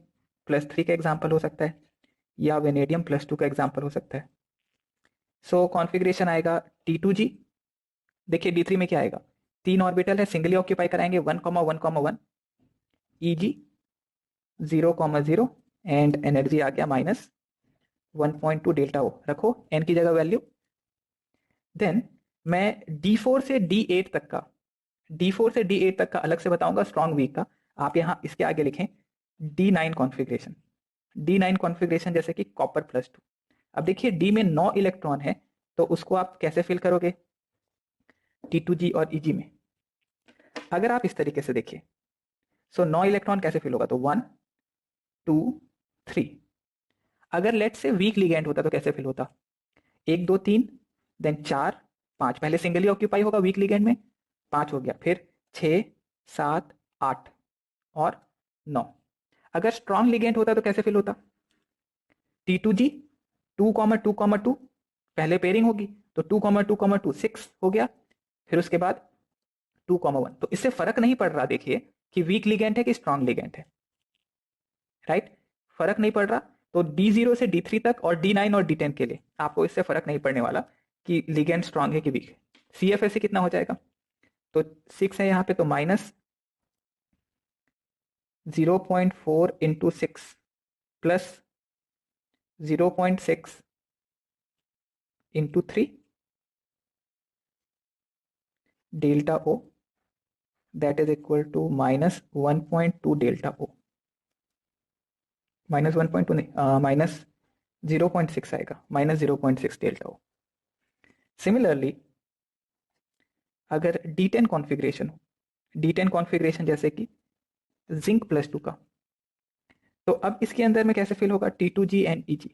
प्लस 3 का एग्जाम्पल हो सकता है या वेनेडियम प्लस 2 का एग्जाम्पल हो सकता है। सो कॉन्फ़िगरेशन आएगा T2G, देखिए D3 में क्या आएगा, 3 ऑर्बिटल है, सिंगली ऑक्यूपाई कराएंगे 1 1 1, EG 0 0 एंड एनर्जी आ गया माइनस 1.2 डेल्टा O। रखो n की जगह वैल्यू। देन मैं D4 से D8 तक का, D4 से D8 तक का अलग से बताऊंगा स्ट्रॉन्ग वीक का। आप यहाँ इसके आगे लिखें D9 कॉन्फ़िगरेशन। D9 कॉन्फ़िगरेशन जैसे कि कॉपर प्लस 2। अब देखिए D में 9 इलेक्ट्रॉन है, तो उसको आप कैसे फिल करोगे T2G और EG में? अगर आप इस तरीके से देखिए, सो 9 इलेक्ट्रॉन कैसे फिल होगा? तो 1 2 3। अगर लेट से वीक लिगेंड होता तो कैसे फिल होता? 1 2 3, देन 4 5, पहले सिंगली ऑक्यूपाई होगा वीक लिगेंड में, 5 हो गया, फिर 6 7 8 और 9। अगर स्ट्रॉन्ग लिगेंड होता तो कैसे फिल होता? T2G 2 2 2, पहले पेयरिंग होगी तो 2 2 2 6 हो गया, फिर उसके बाद 2 1। तो इससे फर्क नहीं पड़ रहा देखिए कि वीक लिगेंड है कि स्ट्रॉन्ग लिगेंड है, राइट? फर्क नहीं पड़ रहा। तो D0 से D3 तक और D9 और D10 के लिए आपको इससे फर्क नहीं पड़ने वाला कि लिगेंड स्ट्रॉन्ग है कि वीक है। CFSE कितना हो जाएगा? तो 6 है यहाँ पे, तो minus 0.4 into 6 plus 0.6 into 3 delta O, that is equal to minus 1.2 delta O। Minus 1.2 नहीं, माइनस 0.6 आएगा, माइनस 0.6 डेल्टा O। सिमिलरली अगर D10 कॉन्फ़िगरेशन हो, D10 कॉन्फ़िगरेशन जैसे कि जिंक प्लस 2 का, तो अब इसके अंदर में कैसे फिल होगा T2G एंड EG?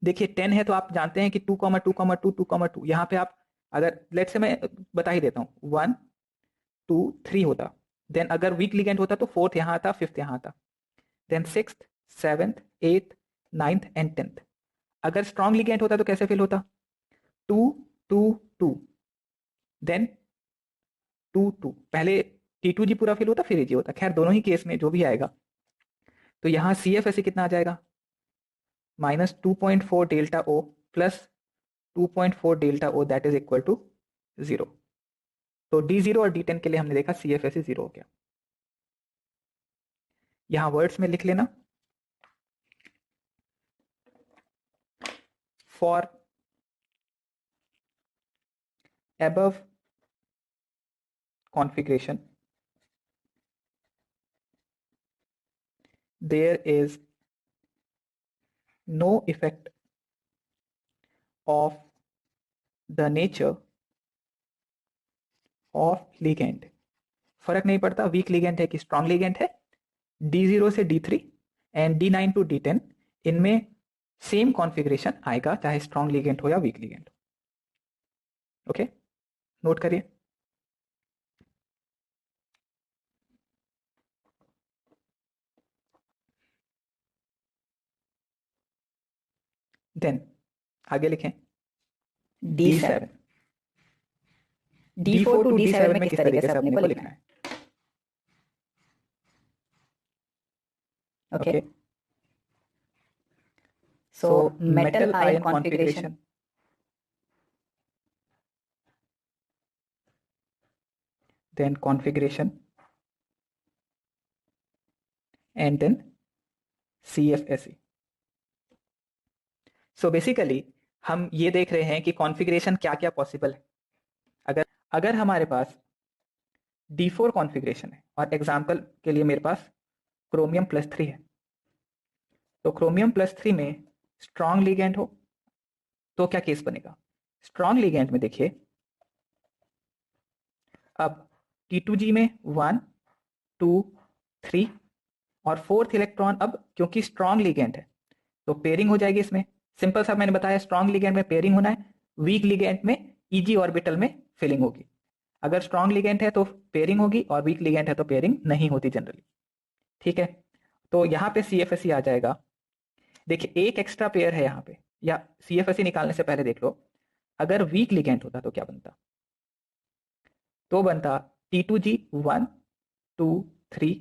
देखिए 10 है तो आप जानते हैं कि 2 2 2 2 2, यहाँ पे आप अगर लेट से मैं बता ही देता हूँ 1 2 3 होता, देन अगर वीक लिगेंड होता तो फोर्थ यहाँ आता, फिफ्थ यहाँ आता, then sixth seventh eighth ninth and tenth. अगर स्ट्रॉन्ग लिगेंड होता तो कैसे फिल होता? 2 2 2, देन 2 2, पहले T2G पूरा फिल होता फिर EG होता। खैर दोनों ही केस में जो भी आएगा, तो यहाँ CFSE कितना आ जाएगा? Minus 2.4 delta O plus 2.4 delta O, that is equal to 0। तो D0 और D10 के लिए हमने देखा CFSE 0 हो गया। यहाँ वर्ड्स में लिख लेना, for above configuration there is no effect of the nature of ligand। फर्क नहीं पड़ता वीक लिगेंड है कि स्ट्रॉन्ग लिगेंड है। D0 से D3 and D9 to D10, इनमें सेम कॉन्फ़िगरेशन आएगा चाहे स्ट्रॉन्ग लिगेंड हो या वीक लिगेंड हो। ओके, नोट करिए। देन आगे लिखें D7 D7। D4 to D7 में किस तरीके से अपने को लिखना है? Okay. Okay. So metal ion configuration. Then configuration. And then CFSE. So basically हम ये देख रहे हैं कि कॉन्फ़िगरेशन क्या क्या पॉसिबल है। अगर हमारे पास D4 कॉन्फ़िगरेशन है और एग्जाम्पल के लिए मेरे पास क्रोमियम प्लस 3 है, तो क्रोमियम प्लस 3 में स्ट्रॉन्ग लिगेंड हो तो क्या केस बनेगा? स्ट्रॉन्ग लिगेंड में देखिए, अब T2G में 1 2 3 और फोर्थ इलेक्ट्रॉन, अब क्योंकि स्ट्रॉन्ग लिगेंड है तो पेयरिंग हो जाएगी इसमें। सिंपल सा मैंने बताया, स्ट्रॉन्ग लिगेंड में पेयरिंग होना है, वीक लिगेंड में ईजी ऑर्बिटल में फिलिंग होगी। अगर स्ट्रॉन्ग लिगेंड है तो पेयरिंग होगी और वीक लिगेंड है तो पेयरिंग नहीं होती जनरली। ठीक है, तो यहाँ पे CFSE आ जाएगा। देखिए एक एक्स्ट्रा पेयर है यहाँ पे, या CFSE निकालने से पहले देख लो, अगर वीक लिगेंड होता तो क्या बनता? तो बनता T2G 1 2 3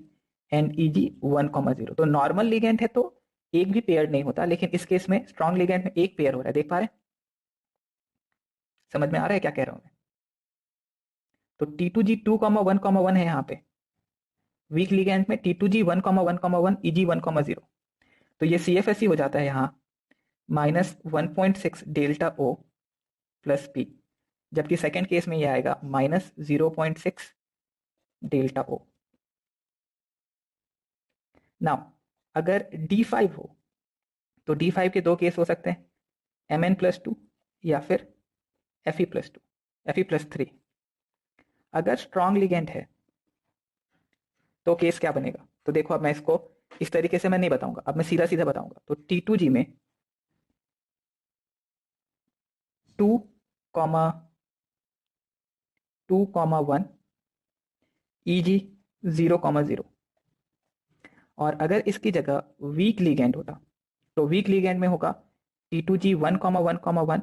एंड EG 1,0। तो नॉर्मल लिगेंड है तो एक भी पेयर नहीं होता, लेकिन इस केस में स्ट्रॉन्ग लिगेंड में एक पेयर हो रहा है। देख पा रहे हैं? समझ में आ रहा है क्या कह रहा हूं मैं? तो T2G 2,1,1 है यहाँ पे, वीक लिगेंड में T2G 1,1,1 EG 1,0। तो ये CFSE हो जाता है यहाँ -1.6 डेल्टा O प्लस P, जबकि सेकेंड केस में ये आएगा -0.6 डेल्टा O। नाउ अगर D5 हो तो D5 के दो केस हो सकते हैं, Mn+2 या फिर Fe+2 Fe+3। अगर स्ट्रॉन्ग लिगेंड है तो केस क्या बनेगा? तो देखो अब मैं इसको इस तरीके से मैं नहीं बताऊंगा, अब मैं सीधा सीधा बताऊंगा। तो T2G में 2,1 EG 0,0। और अगर इसकी जगह वीक लिगेंड होता तो वीक लिगेंड में होगा T2G 1,1,1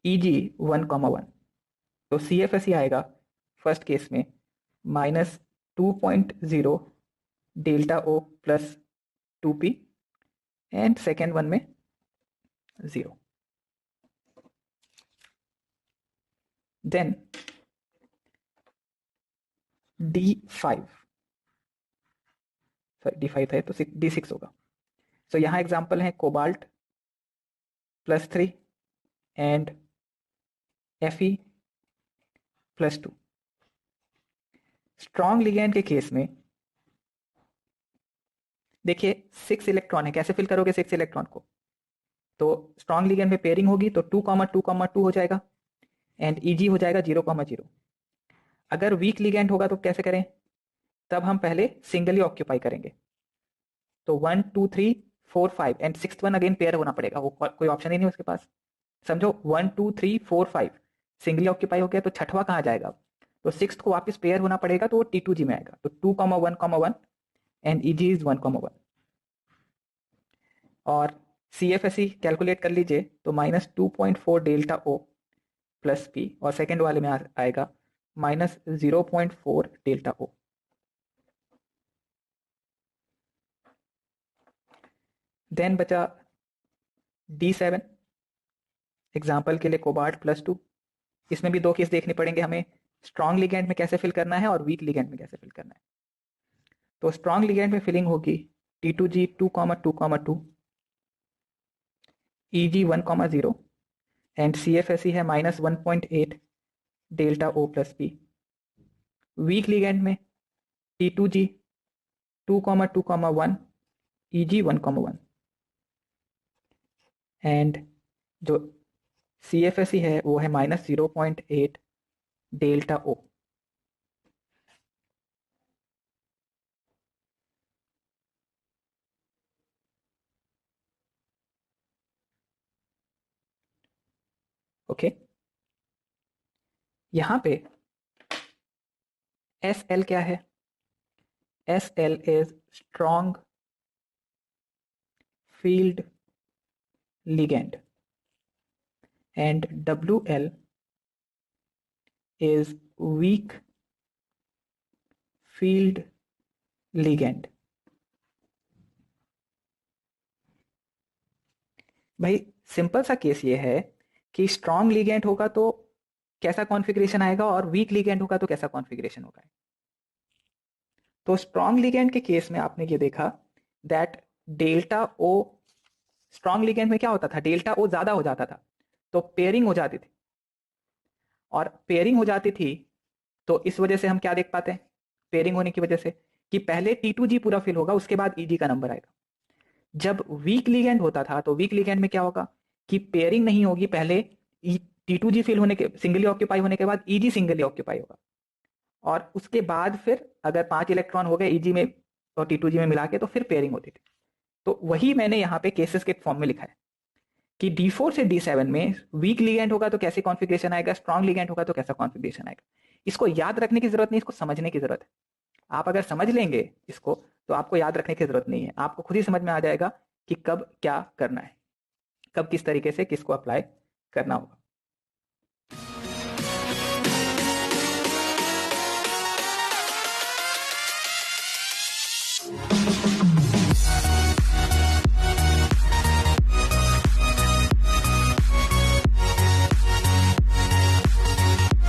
EG 1,1। तो CFSE आएगा फर्स्ट केस में -2.0 delta O plus 2P and second one में 0। देन D5, सॉरी D5 है तो D6 होगा। सो यहाँ एग्जाम्पल है cobalt +3 and Fe+2। Strong ligand के केस में देखिए 6 इलेक्ट्रॉन है, कैसे फिल करोगे 6 इलेक्ट्रॉन को? तो स्ट्रॉन्ग लिगेंड में पेयरिंग होगी तो 2,2,2 हो जाएगा एंड EG हो जाएगा 0,0। अगर वीक लिगेंड होगा तो कैसे करें? तब हम पहले सिंगली ऑक्यूपाई करेंगे, तो 1 2 3 4 5 and sixth one again pair होना पड़ेगा, वो कोई ऑप्शन ही नहीं उसके पास। समझो 1 2 3 4 5 सिंगली ऑक्यूपाई हो गया, तो छठवा कहाँ जाएगा? तो सिक्स्थ को वापस पेयर होना पड़ेगा, तो वो T2G में आएगा। तो 2,1,1 एंड EG इज 1,1। और CFSE कैलकुलेट कर लीजिए तो -2.4 डेल्टा O प्लस P, और सेकेंड वाले में आएगा -0.4 डेल्टा O। देन बचा D7, एग्जाम्पल के लिए कोबाल्ट +2। इसमें भी दो केस देखने पड़ेंगे हमें, स्ट्रॉन्ग लिगेंड में कैसे फिल करना है और वीक लिगेंड में कैसे फिल करना है। तो स्ट्रॉन्ग लिगेंड में फिलिंग होगी T2G 2,2,2 EG 1,0 एंड CFSE है -1.8 delta O plus P। Week ligand में T2G 2,2,1 EG 1,1 एंड जो CFSE है वो है -0.8 डेल्टा O। ओके, यहां पे SL क्या है? SL is strong field ligand and WL is weak field ligand. भाई सिंपल सा केस ये है कि स्ट्रॉन्ग लिगेंड होगा तो कैसा कॉन्फ़िगरेशन आएगा और वीक लिगेंड होगा तो कैसा कॉन्फ़िगरेशन होगा। तो स्ट्रॉन्ग लिगेंड के केस में आपने ये देखा that delta O, strong ligand में क्या होता था, डेल्टा ओ ज्यादा हो जाता था तो पेयरिंग हो जाती थी, और पेयरिंग हो जाती थी तो इस वजह से हम क्या देख पाते हैं, पेयरिंग होने की वजह से कि पहले T2G पूरा फिल होगा उसके बाद EG का नंबर आएगा। जब वीक लिगेंड होता था तो वीक लिगेंड में क्या होगा कि पेयरिंग नहीं होगी, पहले T2G फिल होने के, सिंगली ऑक्यूपाई होने के बाद EG सिंगली ऑक्यूपाई होगा, और उसके बाद फिर अगर 5 इलेक्ट्रॉन हो गए EG में और T2G में मिला के तो फिर पेयरिंग होती थी। तो वही मैंने यहाँ पे केसेस के फॉर्म में लिखा है कि D4 से D7 में वीक लिगेंड होगा तो कैसे कॉन्फ़िगरेशन आएगा, स्ट्रॉन्ग लिगेंड होगा तो कैसा कॉन्फ़िगरेशन आएगा। इसको याद रखने की जरूरत नहीं, इसको समझने की जरूरत है। आप अगर समझ लेंगे इसको तो आपको याद रखने की जरूरत नहीं है, आपको खुद ही समझ में आ जाएगा कि कब क्या करना है, कब किस तरीके से किसको अप्लाई करना होगा।